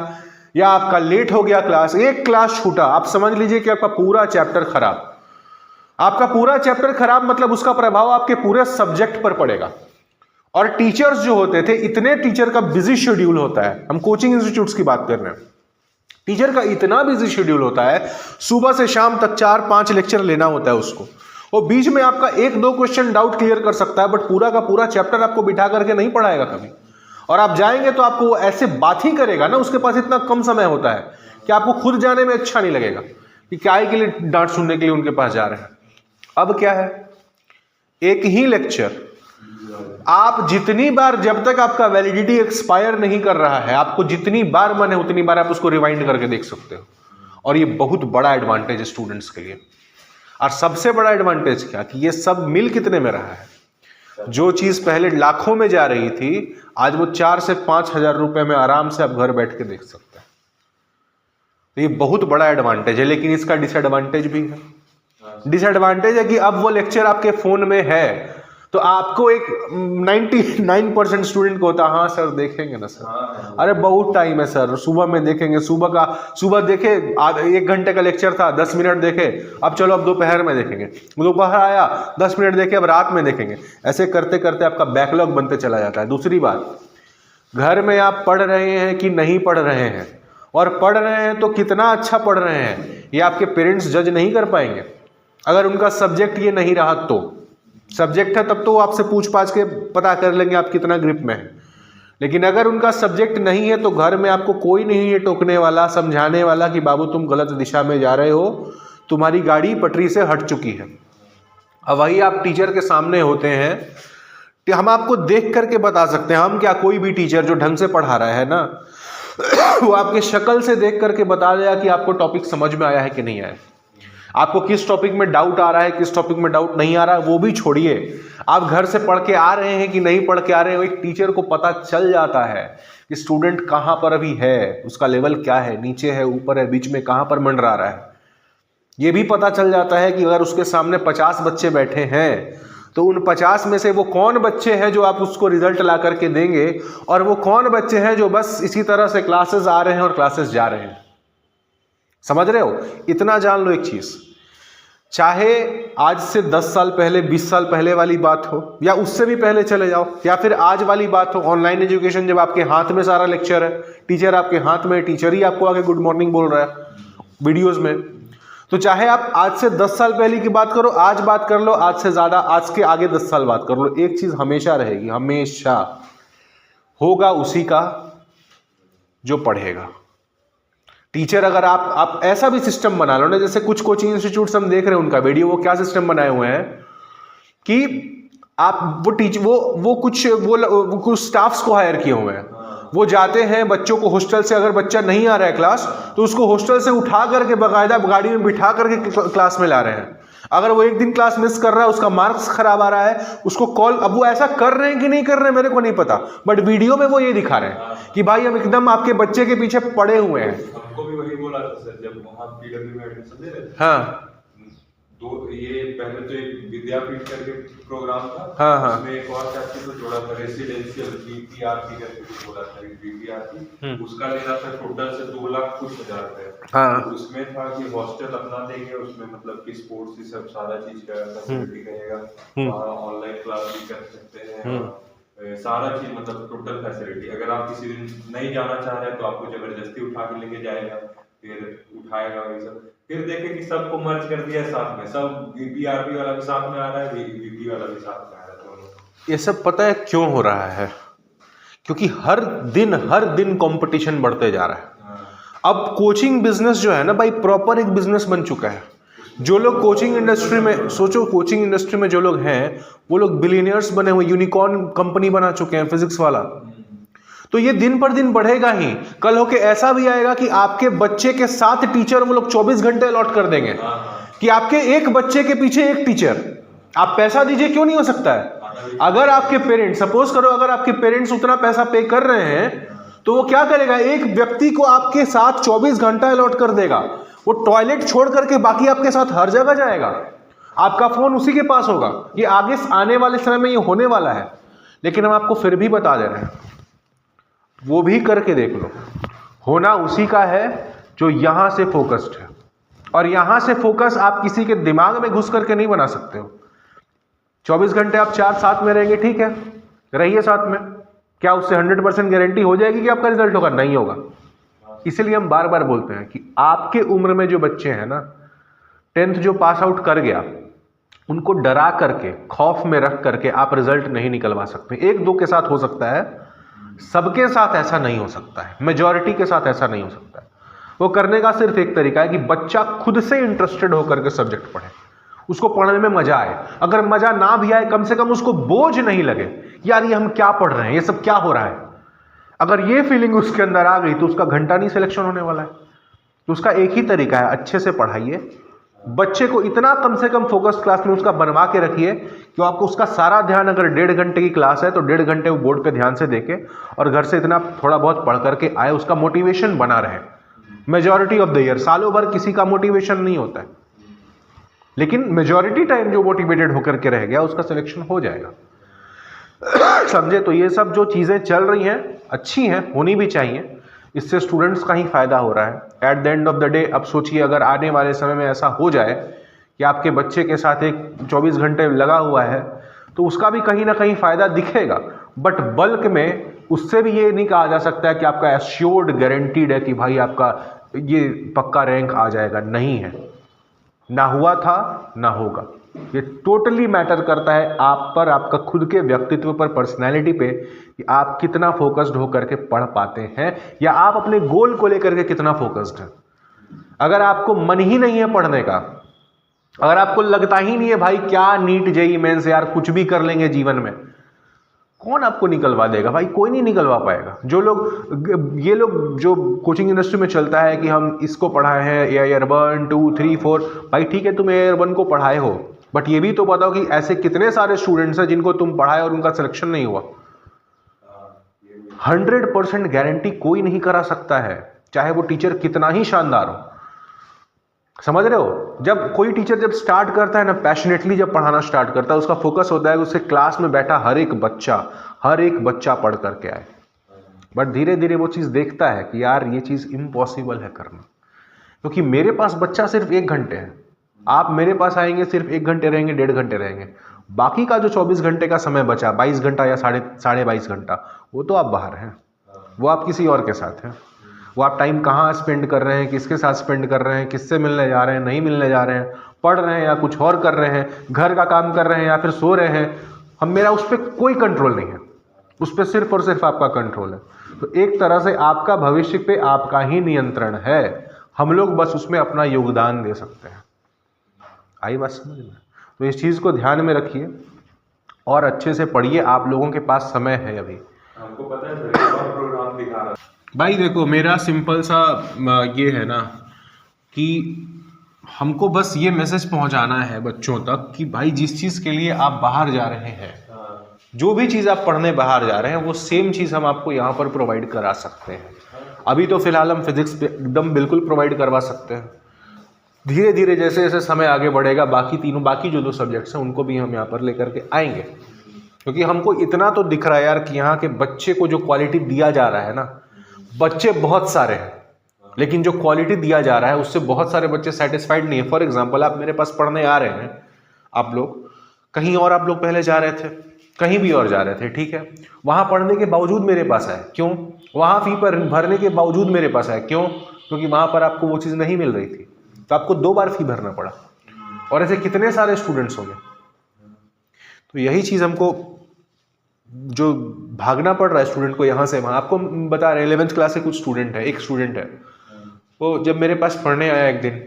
या आपका लेट हो गया क्लास, एक क्लास छूटा, आप समझ लीजिए कि आपका पूरा चैप्टर खराब। आपका पूरा चैप्टर खराब मतलब उसका प्रभाव आपके पूरे सब्जेक्ट पर पड़ेगा। और टीचर्स जो होते थे, इतने टीचर का बिजी शेड्यूल होता है, हम कोचिंग इंस्टीट्यूट्स की बात कर रहे हैं, टीचर का इतना बिजी शेड्यूल होता है, सुबह से शाम तक 4-5 लेक्चर लेना होता है उसको, और बीच में आपका 1-2 क्वेश्चन डाउट क्लियर कर सकता है, बट पूरा का पूरा चैप्टर आपको बिठा करके नहीं पढ़ाएगा कभी। और आप जाएंगे तो आपको ऐसे बात ही करेगा ना, उसके पास इतना कम समय होता है कि आपको खुद जाने में अच्छा नहीं लगेगा कि क्या के लिए डांट सुनने के लिए उनके पास जा रहे हैं। अब क्या है, एक ही लेक्चर आप जितनी बार, जब तक आपका वैलिडिटी एक्सपायर नहीं कर रहा है, आपको जितनी बार मन है उतनी बार आप उसको रिवाइंड करके देख सकते हो। और ये बहुत बड़ा एडवांटेज है स्टूडेंट्स के लिए। और सबसे बड़ा एडवांटेज क्या, कि ये सब मिल कितने में रहा है, जो चीज पहले लाखों में जा रही थी, आज वो 4 से 5 हजार रुपए में आराम से आप घर बैठ के देख सकते हैं। तो ये बहुत बड़ा एडवांटेज है, लेकिन इसका डिसएडवांटेज भी है। डिसएडवांटेज है कि अब वो लेक्चर आपके फोन में है, तो आपको एक 99% स्टूडेंट को होता है, हाँ सर देखेंगे ना सर, अरे बहुत टाइम है सर, सुबह में देखेंगे, सुबह देखे 1 घंटे का लेक्चर था, 10 मिनट देखे, अब चलो अब दोपहर में देखेंगे, दोपहर आया 10 मिनट देखे, अब रात में देखेंगे। ऐसे करते करते आपका बैकलॉग बनते चला जाता है। दूसरी बात, घर में आप पढ़ रहे हैं कि नहीं पढ़ रहे हैं, और पढ़ रहे हैं तो कितना अच्छा पढ़ रहे हैं, ये आपके पेरेंट्स जज नहीं कर पाएंगे। अगर उनका सब्जेक्ट ये नहीं रहा, तो सब्जेक्ट है तब तो वो आपसे पूछ पाछ के पता कर लेंगे आप कितना ग्रिप में है। लेकिन अगर उनका सब्जेक्ट नहीं है, तो घर में आपको कोई नहीं है टोकने वाला, समझाने वाला कि बाबू तुम गलत दिशा में जा रहे हो, तुम्हारी गाड़ी पटरी से हट चुकी है। अब वही आप टीचर के सामने होते हैं, हम आपको देख करके बता सकते हैं, हम क्या, कोई भी टीचर जो ढंग से पढ़ा रहा है ना, वो आपके शक्ल से देख करके बता देगा कि आपको टॉपिक समझ में आया है कि नहीं आया। आपको किस टॉपिक में डाउट आ रहा है, किस टॉपिक में डाउट नहीं आ रहा है, वो भी छोड़िए। आप घर से पढ़ के आ रहे हैं कि नहीं पढ़ के आ रहे हैं, एक टीचर को पता चल जाता है कि स्टूडेंट कहाँ पर अभी है, उसका लेवल क्या है, नीचे है, ऊपर है, बीच में कहाँ पर मंडरा रहा है। ये भी पता चल जाता है कि अगर उसके सामने 50 बच्चे बैठे हैं तो उन 50 में से वो कौन बच्चे हैं जो आप उसको रिजल्ट ला करके देंगे, और वो कौन बच्चे हैं जो बस इसी तरह से क्लासेस आ रहे हैं और क्लासेस जा रहे हैं। समझ रहे हो? इतना जान लो एक चीज, चाहे आज से 10 साल पहले, 20 साल पहले वाली बात हो, या उससे भी पहले चले जाओ, या फिर आज वाली बात हो, ऑनलाइन एजुकेशन जब आपके हाथ में सारा लेक्चर है, टीचर आपके हाथ में, टीचर ही आपको आके गुड मॉर्निंग बोल रहा है वीडियोस में। तो चाहे आप आज से 10 साल पहले की बात करो, आज बात कर लो, आज से ज्यादा, आज के आगे 10 साल बात कर लो, एक चीज हमेशा रहेगी, हमेशा होगा उसी का जो पढ़ेगा। टीचर अगर आप ऐसा भी सिस्टम बना लो ना, जैसे कुछ कोचिंग इंस्टीट्यूट्स हम देख रहे हैं उनका वीडियो, वो क्या सिस्टम बनाए हुए हैं कि आप वो कुछ स्टाफ्स को हायर किए हुए हैं, वो जाते हैं बच्चों को हॉस्टल से, अगर बच्चा नहीं आ रहा है क्लास तो उसको हॉस्टल से उठा करके बाकायदा गाड़ी में बिठा करके क्लास में ला रहे हैं। अगर वो एक दिन क्लास मिस कर रहा है, उसका मार्क्स खराब आ रहा है, उसको कॉल, अब वो ऐसा कर रहे हैं कि नहीं कर रहे हैं मेरे को नहीं पता, बट वीडियो में वो ये दिखा रहे हैं कि भाई हम एकदम आपके बच्चे के पीछे पड़े हुए हैं। हमको भी वही बोला था सर, जब वहाँ पीडब्ल्यू में एडमिशन ले रहे थे। हाँ, ये पहले तो एक विद्यापीठ करके प्रोग्राम था। हाँ। उसमें एक और चैप्टर तो जोड़ा था, रेसिडेंशियल बीपीआरपी करके कुछ बोला था, बीपीआरपी उसका लेना था टोटल से 2,00,000 रुपए। हाँ। तो उसमें था कि हॉस्टल अपना देंगे, उसमें मतलब कि स्पोर्ट्स ही सब सारा चीज का फैसिलिटी रहेगा, वहाँ ऑनलाइन क्लास भी कर सकते हैं, सारा चीज मतलब टोटल फैसिलिटी। अगर आप किसी दिन नहीं जाना चाह रहे हैं तो आपको जबरदस्ती उठा के लेके जाएगा, फिर उठाएगा वही सब, फिर देखे कि सबको मर्ज कर दिया साथ में, सब बीपीआरपी वाला भी साथ में आ रहा है, बीपी वाला भी साथ में आ रहा है दोनों। ये सब पता है क्यों हो रहा है? क्योंकि हर दिन कंपटीशन बढ़ते जा रहा है। अब कोचिंग बिजनेस जो है ना भाई, प्रॉपर एक बिजनेस बन चुका है। जो लोग कोचिंग इंडस्ट्री में, सोचो कोचिंग इंडस्ट्री में जो लोग हैं वो लोग बिलियनियर्स बने हुए, यूनिकॉर्न कंपनी बना चुके हैं फिजिक्स वाला। तो ये दिन पर दिन बढ़ेगा ही। कल होके ऐसा भी आएगा कि आपके बच्चे के साथ टीचर वो लोग 24 घंटे अलॉट कर देंगे कि आपके एक बच्चे के पीछे एक टीचर, आप पैसा दीजिए, क्यों नहीं हो सकता है? अगर आपके पेरेंट्स, सपोज करो अगर आपके पेरेंट्स उतना पैसा पे कर रहे हैं तो वो क्या करेगा, एक व्यक्ति को आपके साथ 24 घंटा अलॉट कर देगा। वो टॉयलेट छोड़ करके बाकी आपके साथ हर जगह जाएगा, आपका फोन उसी के पास होगा। ये आगे आने वाले समय में ये होने वाला है, लेकिन हम आपको फिर भी बता दे रहे हैं, वो भी करके देख लो। होना उसी का है जो यहां से फोकस्ड है, और यहां से फोकस आप किसी के दिमाग में घुस करके नहीं बना सकते हो। 24 घंटे आप 4 साथ में रहेंगे, ठीक है, रहिए साथ में, क्या उससे 100% गारंटी हो जाएगी कि आपका रिजल्ट होगा? नहीं होगा। इसलिए हम बार बार बोलते हैं कि आपके उम्र में जो बच्चे हैं ना, 10th जो पास आउट कर गया, उनको डरा करके, खौफ में रख करके आप रिजल्ट नहीं निकलवा सकते। 1-2 के साथ हो सकता है, सबके साथ ऐसा नहीं हो सकता है, मेजॉरिटी के साथ ऐसा नहीं हो सकता है। वो करने का सिर्फ एक तरीका है कि बच्चा खुद से इंटरेस्टेड होकर के सब्जेक्ट पढ़े, उसको पढ़ने में मजा आए। अगर मजा ना भी आए, कम से कम उसको बोझ नहीं लगे, यार ये हम क्या पढ़ रहे हैं, ये सब क्या हो रहा है। अगर ये फीलिंग उसके अंदर आ गई तो उसका घंटा नहीं सिलेक्शन होने वाला है। तो उसका एक ही तरीका है, अच्छे से पढ़ाइए, बच्चे को इतना कम से कम फोकस क्लास में उसका बनवा के रखिए कि आपको उसका सारा ध्यान, अगर 1.5 घंटे की क्लास है तो 1.5 घंटे वो बोर्ड पे ध्यान से देखे और घर से इतना थोड़ा बहुत पढ़ करके आए, उसका मोटिवेशन बना रहे। मेजॉरिटी ऑफ द ईयर, सालों भर किसी का मोटिवेशन नहीं होता है, लेकिन मेजॉरिटी टाइम जो मोटिवेटेड होकर के रह गया उसका सिलेक्शन हो जाएगा। समझे? तो ये सब जो चीजें चल रही हैं अच्छी हैं, होनी भी चाहिए, इससे स्टूडेंट्स का ही फायदा हो रहा है। At the end of the day अब सोचिए, अगर आने वाले समय में ऐसा हो जाए कि आपके बच्चे के साथ एक 24 घंटे लगा हुआ है, तो उसका भी कहीं ना कहीं फायदा दिखेगा, बट बल्क में उससे भी ये नहीं कहा जा सकता है कि आपका एश्योर्ड गारंटीड है कि भाई आपका ये पक्का रैंक आ जाएगा। नहीं है, ना हुआ था ना होगा। ये टोटली मैटर करता है आप पर, आपका खुद के व्यक्तित्व पर, पर्सनैलिटी पे, कि आप कितना फोकस्ड होकर के पढ़ पाते हैं, या आप अपने गोल को लेकर के कितना फोकस्ड हैं। अगर आपको मन ही नहीं है पढ़ने का, अगर आपको लगता ही नहीं है भाई क्या नीट जेईई मेंस, यार कुछ भी कर लेंगे जीवन में, कौन आपको निकलवा देगा भाई? कोई नहीं निकलवा पाएगा। जो लोग, ये लोग जो कोचिंग इंडस्ट्री में चलता है कि हम इसको पढ़ाए हैं AIR 1 2 3 4, भाई ठीक है तुम AIR 1 को पढ़ाए हो, बट ये भी तो बताओ कि ऐसे कितने सारे स्टूडेंट्स हैं जिनको तुम पढ़ाए और उनका सिलेक्शन नहीं हुआ। 100% गारंटी कोई नहीं करा सकता है, चाहे वो टीचर कितना ही शानदार हो। समझ रहे हो? जब कोई टीचर जब स्टार्ट करता है ना, पैशनेटली जब पढ़ाना स्टार्ट करता है, उसका फोकस होता है कि उसके क्लास में बैठा हर एक बच्चा पढ़ करके आए। बट धीरे धीरे वो चीज़ देखता है कि यार ये चीज़ इम्पॉसिबल है करना, क्योंकि मेरे पास बच्चा सिर्फ 1 घंटे है, आप मेरे पास आएंगे सिर्फ 1 घंटे रहेंगे, 1.5 घंटे रहेंगे, बाकी का जो 24 घंटे का समय बचा, 22 घंटा या साढ़े 22 घंटा, वो तो आप बाहर हैं, वो आप किसी और के साथ हैं। वो आप टाइम कहाँ स्पेंड कर रहे हैं, किसके साथ स्पेंड कर रहे हैं, किससे मिलने जा रहे हैं, नहीं मिलने जा रहे हैं, पढ़ रहे हैं या कुछ और कर रहे हैं, घर का काम कर रहे हैं या फिर सो रहे हैं, मेरा उस पर कोई कंट्रोल नहीं है, उस पर सिर्फ और सिर्फ आपका कंट्रोल है। तो एक तरह से आपका भविष्य पे आपका ही नियंत्रण है, हम लोग बस उसमें अपना योगदान दे सकते हैं। आई बात समझ में? तो इस चीज़ को ध्यान में रखिए और अच्छे से पढ़िए, आप लोगों के पास समय है अभी। हमको पता है प्रोग्राम दिखा रहा भाई देखो, मेरा सिंपल सा ये है ना कि हमको बस ये मैसेज पहुंचाना है बच्चों तक कि भाई जिस चीज़ के लिए आप बाहर जा रहे हैं, जो भी चीज़ आप पढ़ने बाहर जा रहे हैं, वो सेम चीज़ हम आपको यहाँ पर प्रोवाइड करा सकते हैं। अभी तो फिलहाल हम फिजिक्स एकदम बिल्कुल प्रोवाइड करवा सकते हैं। धीरे धीरे जैसे जैसे समय आगे बढ़ेगा, बाकी जो 2 सब्जेक्ट्स हैं उनको भी हम यहाँ पर लेकर के आएंगे, क्योंकि हमको इतना तो दिख रहा है यार कि यहाँ के बच्चे को जो क्वालिटी दिया जा रहा है ना, बच्चे बहुत सारे हैं लेकिन जो क्वालिटी दिया जा रहा है उससे बहुत सारे बच्चे सेटिस्फाइड नहीं है। फॉर एग्जांपल, आप मेरे पास पढ़ने आ रहे हैं, आप लोग कहीं और आप लोग पहले जा रहे थे, कहीं भी और जा रहे थे, ठीक है, वहां पढ़ने के बावजूद मेरे पास आए, क्यों? वहां फी पर भरने के बावजूद मेरे पास आए, क्यों? क्योंकि वहां पर आपको वो चीज़ नहीं मिल रही थी, तो आपको 2 बार फी भरना पड़ा। और ऐसे कितने सारे स्टूडेंट्स होंगे। तो यही चीज़ हमको जो भागना पड़ रहा है स्टूडेंट को यहाँ से वहाँ। आपको बता रहे 11th क्लास से कुछ स्टूडेंट है, एक स्टूडेंट है, वो जब मेरे पास पढ़ने आया एक दिन,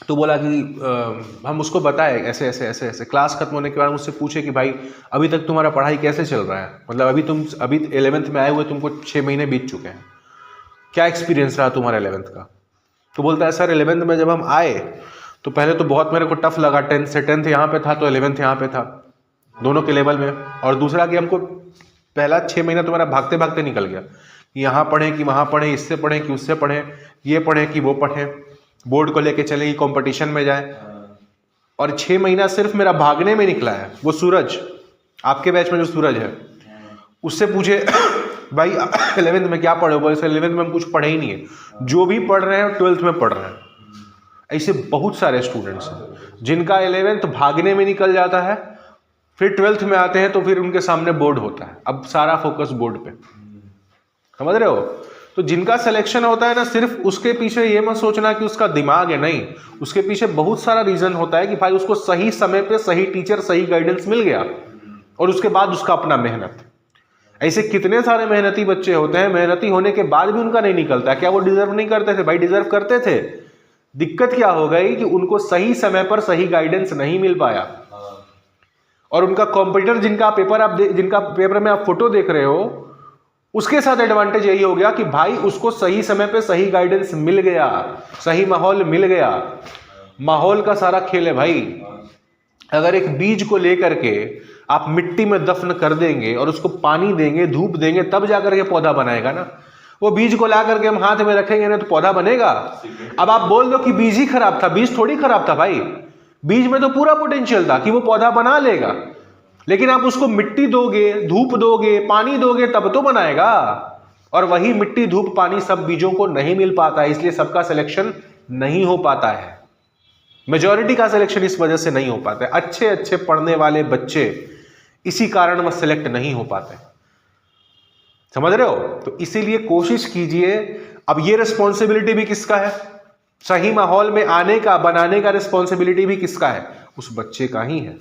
तो बोला कि हम उसको बताए ऐसे ऐसे ऐसे ऐसे। क्लास खत्म होने के बाद मुझसे पूछे कि भाई अभी तक तुम्हारा पढ़ाई कैसे चल रहा है, मतलब अभी 11th में आए हुए तुमको 6 महीने बीत चुके हैं, क्या एक्सपीरियंस रहा तुम्हारा 11th का? तो बोलता है सर 11th में जब हम आए तो पहले तो बहुत मेरे को टफ लगा, 10th से 10th यहाँ पे था तो 11th यहाँ पे था, दोनों के लेवल में। और दूसरा कि हमको पहला 6 महीना तुम्हारा भागते भागते निकल गया, कि यहाँ पढ़ें कि वहाँ पढ़ें, इससे पढ़ें कि उससे पढ़ें, ये पढ़ें कि वो पढ़ें, बोर्ड को लेके चले कि कंपटीशन में जाए। और 6 महीना सिर्फ मेरा भागने में निकला है। वो सूरज, आपके बैच में जो सूरज है, उससे पूछे भाई 11th में क्या पढ़े हो? बोले 11th में हम कुछ पढ़े ही नहीं है, जो भी पढ़ रहे हैं 12th में पढ़ रहे हैं। ऐसे बहुत सारे स्टूडेंट्स हैं जिनका 11th भागने में निकल जाता है, फिर 12th में आते हैं तो फिर उनके सामने बोर्ड होता है, अब सारा फोकस बोर्ड पे। समझ रहे हो? तो जिनका सिलेक्शन होता है ना, सिर्फ उसके पीछे ये मत सोचना कि उसका दिमाग है, नहीं, उसके पीछे बहुत सारा रीजन होता है कि भाई उसको सही समय पे सही टीचर, सही गाइडेंस मिल गया, और उसके बाद उसका अपना मेहनत। ऐसे कितने सारे मेहनती बच्चे होते हैं, मेहनती होने के बाद भी उनका नहीं निकलता। क्या वो डिजर्व नहीं करते थे? भाई डिजर्व करते थे। दिक्कत क्या हो गई कि उनको सही समय पर सही गाइडेंस नहीं मिल पाया, और उनका कॉम्पिटिटर जिनका पेपर में आप फोटो देख रहे हो, उसके साथ एडवांटेज यही हो गया कि भाई उसको सही समय पे सही गाइडेंस मिल गया, सही माहौल मिल गया। माहौल का सारा खेल है भाई। अगर एक बीज को लेकर के आप मिट्टी में दफन कर देंगे और उसको पानी देंगे, धूप देंगे, तब जाकर के पौधा बनाएगा ना। वो बीज को ला करके हम हाथ में रखेंगे ना तो पौधा बनेगा। अब आप बोल दो कि बीज ही खराब था, बीज थोड़ी खराब था भाई, बीज में तो पूरा पोटेंशियल था कि वो पौधा बना लेगा, लेकिन आप उसको मिट्टी दोगे, धूप दोगे, पानी दोगे, तब तो बनाएगा। और वही मिट्टी, धूप, पानी सब बीजों को नहीं मिल पाता है, इसलिए सबका सिलेक्शन नहीं हो पाता है। मेजॉरिटी का सिलेक्शन इस वजह से नहीं हो पाता है। अच्छे अच्छे पढ़ने वाले बच्चे इसी कारण वह सिलेक्ट नहीं हो पाते। समझ रहे हो? तो इसीलिए कोशिश कीजिए। अब ये रिस्पॉन्सिबिलिटी भी किसका है? सही माहौल में आने का, बनाने का रिस्पॉन्सिबिलिटी भी किसका है? उस बच्चे का ही है।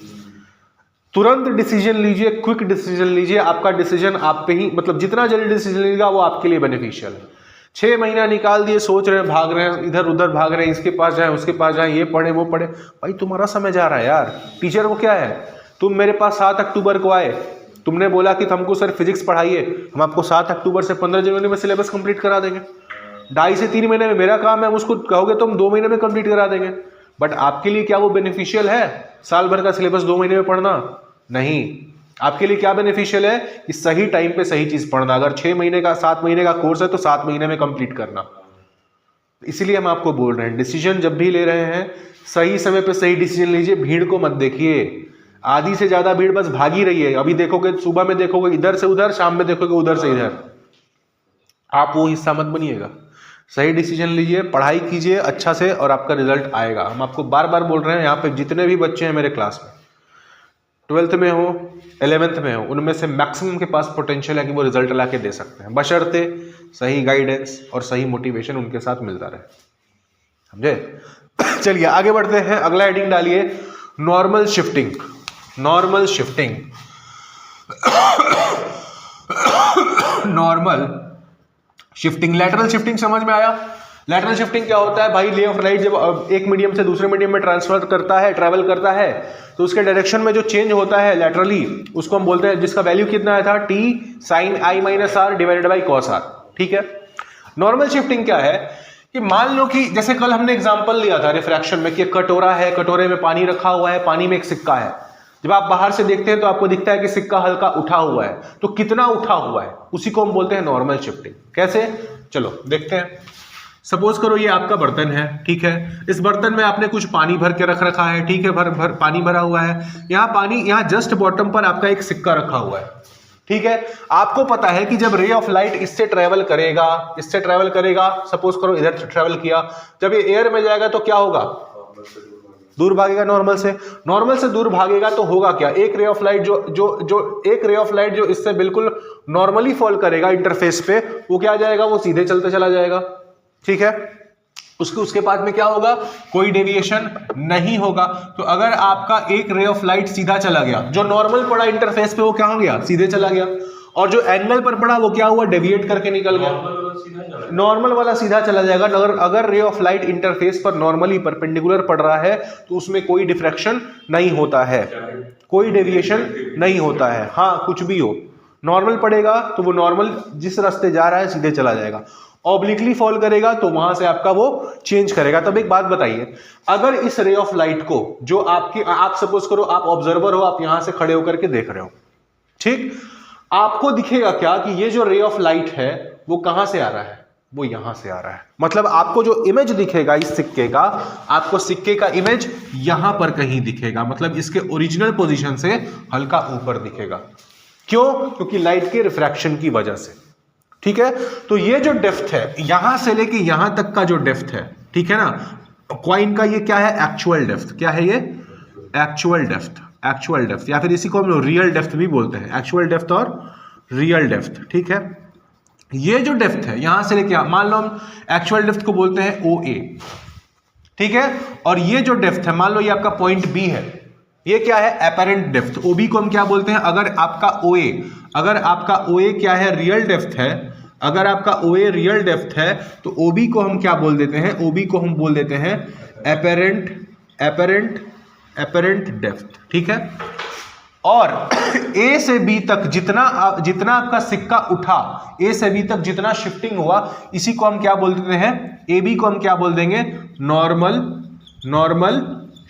तुरंत डिसीजन लीजिए, क्विक डिसीजन लीजिए। आपका डिसीजन आप पे ही, मतलब जितना जल्दी डिसीजन लीजिएगा वो आपके लिए बेनिफिशियल है। 6 महीना निकाल दिए, सोच रहे हैं, भाग रहे हैं, इधर उधर भाग रहे हैं, इसके पास जाएं, उसके पास जाएं, ये पढ़े वो पढ़े, भाई तुम्हारा समय जा रहा है यार। टीचर को क्या है, तुम मेरे पास 7 अक्टूबर को आए, तुमने बोला कि हमको सर फिजिक्स पढ़ाइए, हम आपको 7 अक्टूबर से 15 जनवरी में सिलेबस कंप्लीट करा देंगे। 2.5 से 3 महीने में मेरा काम है, हम उसको कहोगे तो हम 2 महीने में कंप्लीट करा देंगे। बट आपके लिए क्या वो बेनिफिशियल है साल भर का सिलेबस 2 महीने में पढ़ना? नहीं। आपके लिए क्या बेनिफिशियल है कि सही टाइम पे सही चीज पढ़ना। अगर 6 महीने का 7 महीने का कोर्स है तो 7 महीने में कंप्लीट करना। इसीलिए हम आपको बोल रहे हैं डिसीजन जब भी ले रहे हैं सही समय पे सही डिसीजन लीजिए, भीड़ को मत देखिए। आधी से ज्यादा भीड़ बस भागी रही है। अभी देखोगे सुबह में देखोगे इधर से उधर, शाम में देखोगे उधर से इधर, आप वो हिस्सा मत बनिएगा। सही डिसीजन लीजिए, पढ़ाई कीजिए अच्छा से और आपका रिजल्ट आएगा। हम आपको बार बार बोल रहे हैं, यहाँ पे जितने भी बच्चे हैं मेरे क्लास में 12th में हो 11th में हो, उनमें से मैक्सिमम के पास पोटेंशियल है कि वो रिजल्ट ला के दे सकते हैं, बशर्ते सही गाइडेंस और सही मोटिवेशन उनके साथ मिलता रहे। समझे? चलिए आगे बढ़ते हैं। अगला हेडिंग डालिए normal shifting. Normal shifting normal shifting. Lateral shifting समझ में आया? लैटरल शिफ्टिंग क्या होता है भाई? रे ऑफ लाइट जब एक मीडियम से दूसरे मीडियम में ट्रांसफर करता है, ट्रैवल करता है, तो उसके डायरेक्शन में जो चेंज होता है लैटरली, उसको हम बोलते हैं, जिसका वैल्यू कितना आया था, t sin i - r divided by cos r। ठीक है। नॉर्मल शिफ्टिंग क्या है कि मान लो कि जैसे कल हमने एग्जांपल लिया था रिफ्रैक्शन में कि कटोरा है, कटोरे में पानी रखा हुआ है, पानी में एक सिक्का है। जब आप बाहर से देखते हैं तो आपको दिखता है कि सिक्का हल्का उठा हुआ है, तो कितना उठा हुआ है उसी को हम बोलते हैं नॉर्मल शिफ्टिंग। कैसे? चलो देखते हैं। सपोज करो ये आपका बर्तन है, ठीक है। इस बर्तन में आपने कुछ पानी भर के रख रखा है, ठीक है, भर पानी भरा हुआ है। यहाँ जस्ट बॉटम पर आपका एक सिक्का रखा हुआ है, ठीक है। आपको पता है कि जब रे ऑफ लाइट इससे ट्रेवल करेगा, सपोज करो इधर ट्रेवल किया, जब ये एयर में जाएगा तो क्या होगा? दूर भागेगा नॉर्मल से दूर भागेगा तो होगा क्या? एक रे ऑफ लाइट जो इससे बिल्कुल नॉर्मली फॉल करेगा इंटरफेस पे, वो क्या जाएगा? वो सीधे चलते चला जाएगा, ठीक है। उसके बाद में क्या होगा? कोई डेविएशन नहीं होगा। तो अगर आपका एक रे ऑफ लाइट सीधा चला गया, जो नॉर्मल पड़ा इंटरफेस पे वो क्या हो गया? सीधे चला गया। और जो एंगल पर पड़ा वो क्या हुआ? डेविएट करके निकल गया। नॉर्मल वाला सीधा चला जाएगा। अगर रे ऑफ लाइट इंटरफेस पर नॉर्मली परपेंडिकुलर पड़ रहा है तो उसमें कोई डिफ्रैक्शन नहीं होता है, कोई डेविएशन नहीं होता है। हाँ, कुछ भी हो, नॉर्मल पड़ेगा तो वो नॉर्मल जिस रास्ते जा रहा है सीधे चला जाएगा। ऑब्लिकली फॉल करेगा तो वहां से आपका वो चेंज करेगा। तब एक बात बताइए, अगर इस रे ऑफ लाइट को जो आप सपोज करो आप ऑब्जर्वर हो, आप यहां से खड़े होकर के देख रहे हो, ठीक, आपको दिखेगा क्या कि ये जो रे ऑफ लाइट है वो कहां से आ रहा है? वो यहां से आ रहा है। मतलब आपको जो इमेज दिखेगा इस सिक्के का, आपको सिक्के का इमेज यहां पर कहीं दिखेगा, मतलब इसके ओरिजिनल पोजीशन से हल्का ऊपर दिखेगा। क्यों? क्योंकि लाइट के रिफ्रैक्शन की वजह से, ठीक है। तो ये जो डेप्थ है, यहां से लेके यहां तक का जो डेप्थ है, ठीक है ना, कॉइन का, ये क्या है? Actual depth. क्या है ये? एक्चुअल डेप्थ, या फिर इसी को हम लोग रियल डेप्थ भी बोलते हैं। एक्चुअल डेप्थ और रियल डेप्थ, ठीक है। ये जो डेप्थ है यहां से लेके, मान लो हम एक्चुअल डेप्थ को बोलते हैं OA, ठीक है। और ये जो डेप्थ है, मान लो ये आपका पॉइंट B है, ये क्या है? Apparent depth. OB को हम क्या बोलते हैं? अगर आपका OA क्या है? रियल डेप्थ है। अगर आपका OA रियल डेप्थ है तो OB को हम क्या बोल देते हैं? OB को हम बोल देते हैं एपेरेंट डेप्थ, ठीक है। और A से B तक जितना आपका सिक्का उठा, A से B तक जितना शिफ्टिंग हुआ, इसी को हम क्या बोल देते हैं? AB को हम क्या बोल देंगे? Normal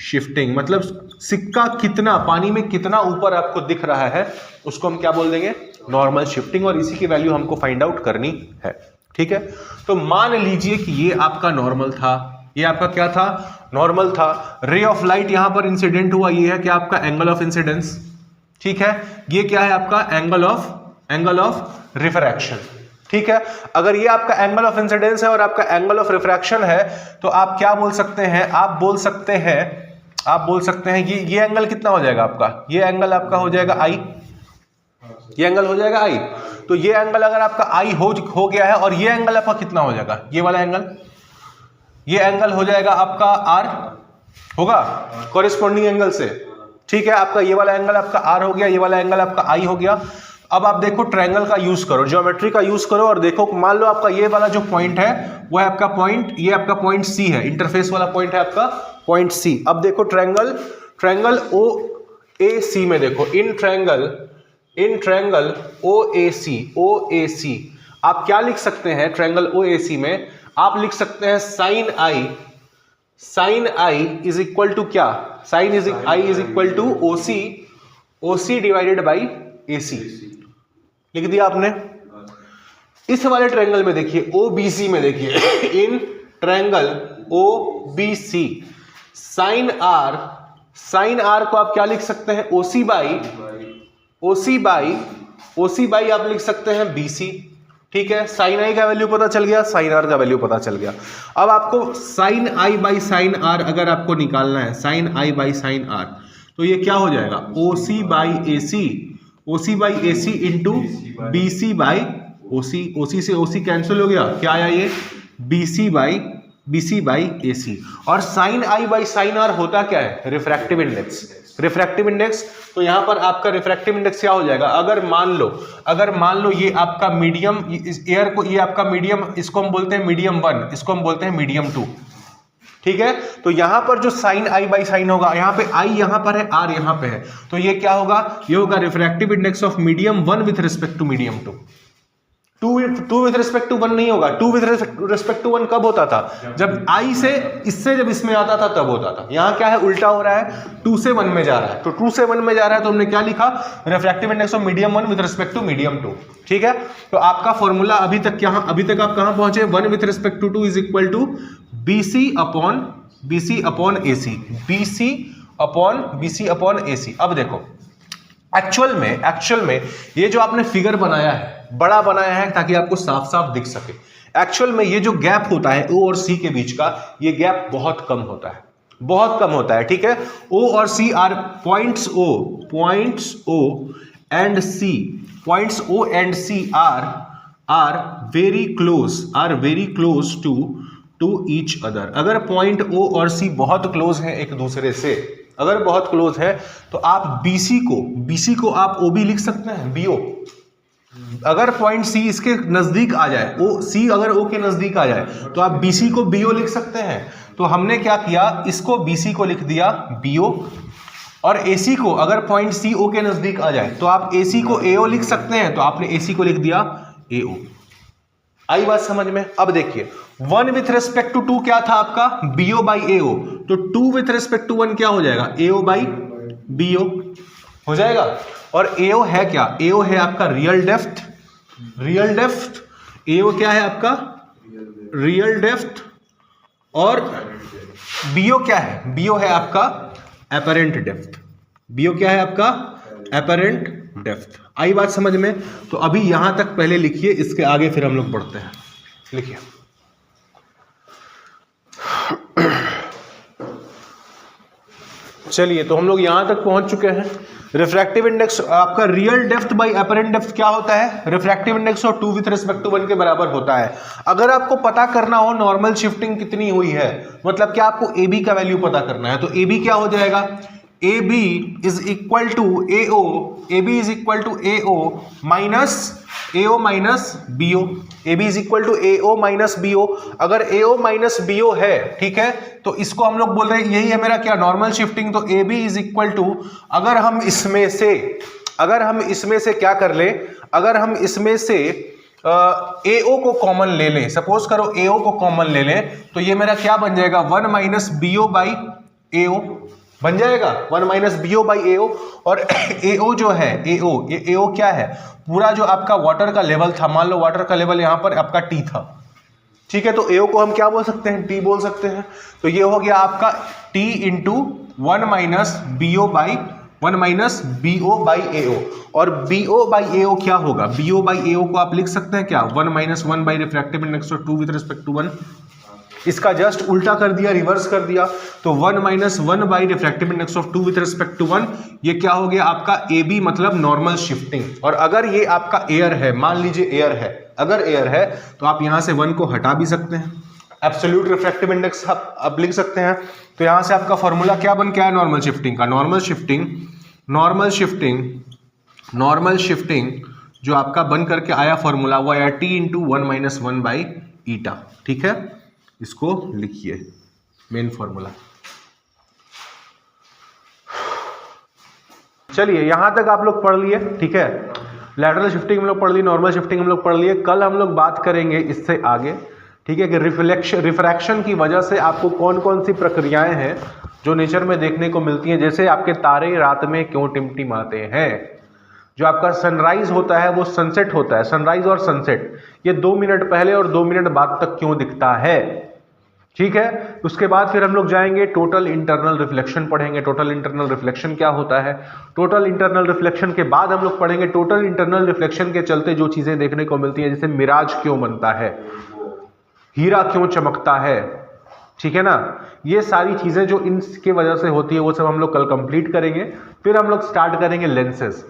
shifting. मतलब सिक्का कितना, पानी में कितना ऊपर आपको दिख रहा है, उसको हम क्या बोल देंगे? Normal shifting. और इसी की वैल्यू हमको फाइंड आउट करनी है, ठीक है। तो मान लीजिए कि ये आपका नॉर्मल था, ये आपका क्या था? नॉर्मल था। रे ऑफ लाइट यहां पर इंसिडेंट हुआ, ये है कि आपका एंगल ऑफ इंसिडेंस, ठीक है। ये क्या है? आपका एंगल ऑफ रिफ्रैक्शन, ठीक है। अगर ये आपका एंगल ऑफ इंसिडेंस है और आपका एंगल ऑफ रिफ्रैक्शन है तो आप क्या बोल सकते हैं? आप बोल सकते हैं ये एंगल कितना हो जाएगा आपका? ये एंगल आपका हो जाएगा I, ये एंगल हो जाएगा I। तो ये एंगल अगर आपका I हो गया है, और ये एंगल आपका कितना हो जाएगा? ये वाला एंगल, ये एंगल हो जाएगा आपका R, होगा कॉरेस्पॉन्डिंग एंगल से, ठीक है। आपका ये वाला एंगल आपका R हो गया, ये वाला एंगल आपका I हो गया। अब आप देखो ट्रायंगल का यूज करो, ज्योमेट्री का यूज करो, और देखो मान लो आपका ये वाला जो पॉइंट है वो है आपका पॉइंट, ये आपका पॉइंट C है, इंटरफेस वाला पॉइंट है आपका पॉइंट C। अब देखो ट्रायंगल OAC में देखो, in triangle in triangle OAC आप क्या लिख सकते हैं? ट्रायंगल OAC में आप लिख सकते हैं sine i is equal to क्या? Sine i is equal to OC divided by AC। लिख दिया आपने। इस वाले ट्रायंगल में देखिए OBC में देखिए in triangle OBC sine r को आप क्या लिख सकते हैं? OC बाई आप लिख सकते हैं BC। ठीक है, साइन आई का वैल्यू पता चल गया, साइन आर का वैल्यू पता चल गया। अब आपको sine i by sine r अगर आपको निकालना है, sine i by sine r, तो ये क्या हो जाएगा? OC by AC into BC by OC से OC कैंसिल हो गया, क्या आया ये? BC by AC। और sine i by sine r होता क्या है? Refractive index. तो यहां पर आपका रिफ्रैक्टिव इंडेक्स क्या हो जाएगा? अगर मान लो ये आपका मीडियम एयर को, ये आपका मीडियम, इसको हम बोलते हैं मीडियम 1, इसको हम बोलते हैं मीडियम 2। ठीक है, तो यहां पर जो साइन आई बाई साइन होगा, यहां पे आई यहां पर है, आर यहां पे है, तो ये क्या होगा? ये होगा refractive index of medium 1 with respect to medium 2। 2 with respect to 1 नहीं होगा। 2 विथ रिस्पेक्ट टू 1 कब होता था? जब आई से इससे जब इसमें आता था तब होता था। यहां क्या है? उल्टा हो रहा है, 2 से 1 में जा रहा है। तो 2 से 1 में जा रहा है तो हमने क्या लिखा? Refractive index of medium 1 with respect to medium 2। ठीक है, तो आपका फॉर्मूला अभी तक आप कहां पहुंचे? 1 with respect to 2 is equal to BC upon AC। अब देखो एक्चुअल में ये जो आपने फिगर बनाया है, बड़ा बनाया है ताकि आपको साफ साफ दिख सके। एक्चुअल में ये जो गैप होता है O और C के बीच का, ये गैप बहुत कम होता है। ठीक है, O और C are points O and C are very close to each other. अगर पॉइंट O और C बहुत क्लोज है एक दूसरे से, अगर बहुत क्लोज है तो आप BC को आप OB लिख सकते हैं, BO। अगर पॉइंट C इसके नजदीक आ जाए, C अगर O के नजदीक आ जाए तो आप BC को BO लिख सकते हैं। तो हमने क्या किया? इसको BC को लिख दिया BO, और AC को अगर पॉइंट C O के नजदीक आ जाए तो आप AC को AO लिख सकते हैं, तो आपने AC को लिख दिया AO। आई बात समझ में? अब देखिए 1 विथ रिस्पेक्ट टू 2 क्या था आपका? BO by AO। तो 2 विथ रिस्पेक्ट टू 1 क्या हो जाएगा? AO बाई BO हो जाएगा। और AO है क्या? AO है आपका रियल डेप्थ। AO क्या है आपका? Real depth. और BO क्या है? BO है आपका एपरेंट डेप्थ। BO क्या है आपका? Apparent depth. आई बात समझ में? तो अभी यहां तक पहले लिखिए, इसके आगे फिर हम लोग बढ़ते हैं। लिखिए चलिए, तो हम लोग यहां तक पहुंच चुके हैं। रिफ्रैक्टिव इंडेक्स आपका real depth by apparent depth क्या होता है? रिफ्रैक्टिव इंडेक्स और 2 विथ रिस्पेक्ट टू 1 के बराबर होता है। अगर आपको पता करना हो नॉर्मल शिफ्टिंग कितनी हुई है, मतलब कि आपको AB का वैल्यू पता करना है, तो AB क्या हो जाएगा? AB is equal to AO minus BO। AB is equal to AO minus BO। अगर AO माइनस BO है, ठीक है, तो इसको हम लोग बोल रहे हैं, यही है मेरा क्या? Normal shifting. तो AB इज इक्वल टू, अगर हम इसमें से क्या कर ले, अगर हम इसमें से AO को कॉमन ले लें, सपोज करो AO को कॉमन ले लें, तो ये मेरा क्या बन जाएगा? 1 माइनस BO बाई AO बन जाएगा, 1 माइनस BO बाई AO। और AO जो है, AO क्या है? पूरा जो आपका वाटर का लेवल था, मान लो वाटर का लेवल यहां पर आपका T था, ठीक है, तो AO को हम क्या बोल सकते हैं? T बोल सकते हैं। तो ये हो गया आपका T into 1 minus BO by AO। और BO बाई AO क्या होगा? BO बाई AO को आप लिख सकते हैं क्या? 1 minus 1 by refractive index of 2 with respect to 1। इसका जस्ट उल्टा कर दिया, रिवर्स कर दिया, तो 1 minus 1 by refractive index of 2 with respect to 1। ये क्या हो गया आपका? AB मतलब नॉर्मल शिफ्टिंग। और अगर ये आपका एयर है, मान लीजिए एयर है, अगर एयर है तो आप यहां से 1 को हटा भी सकते हैं, एब्सोल्यूट रिफ्रैक्टिव इंडेक्स आप लिख सकते हैं। तो यहां से आपका फॉर्मूला क्या बन के आया नॉर्मल शिफ्टिंग का? नॉर्मल शिफ्टिंग जो आपका बन करके आया फॉर्मूला, वो आया T into 1 minus 1 by eta. ठीक है, इसको लिखिए मेन फॉर्मूला। चलिए यहाँ तक आप लोग पढ़ लिए, ठीक है। लैटरल शिफ्टिंग हम लोग पढ़ लिए, नॉर्मल शिफ्टिंग हम लोग पढ़ लिए। कल हम लोग बात करेंगे इससे आगे, ठीक है, कि रिफ्रैक्शन की वजह से आपको कौन कौन सी प्रक्रियाएं हैं जो नेचर में देखने को मिलती हैं। जैसे आपके तारे रात में क्यों टिमटिमाते हैं, जो आपका सनराइज होता है वो सनसेट होता है, सनराइज और सनसेट ये 2 मिनट पहले और 2 मिनट बाद तक क्यों दिखता है, ठीक है। उसके बाद फिर हम लोग जाएंगे टोटल इंटरनल रिफ्लेक्शन पढ़ेंगे। टोटल इंटरनल रिफ्लेक्शन क्या होता है। टोटल इंटरनल रिफ्लेक्शन के बाद हम लोग पढ़ेंगे टोटल इंटरनल रिफ्लेक्शन के चलते जो चीजें देखने को मिलती हैं, जैसे मिराज क्यों बनता है, हीरा क्यों चमकता है, ठीक है ना। ये सारी चीजें जो इनके वजह से होती है वो सब हम लोग कल कंप्लीट करेंगे। फिर हम लोग स्टार्ट करेंगे लेंसेज,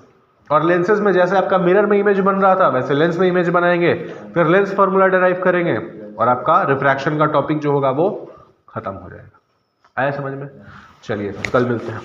और लेंसेज में जैसे आपका मिरर में इमेज बन रहा था वैसे लेंस में इमेज बनाएंगे, फिर लेंस फॉर्मूला डिराइव करेंगे और आपका रिफ्रैक्शन का टॉपिक जो होगा वो खत्म हो जाएगा। आया समझ में। चलिए कल मिलते हैं।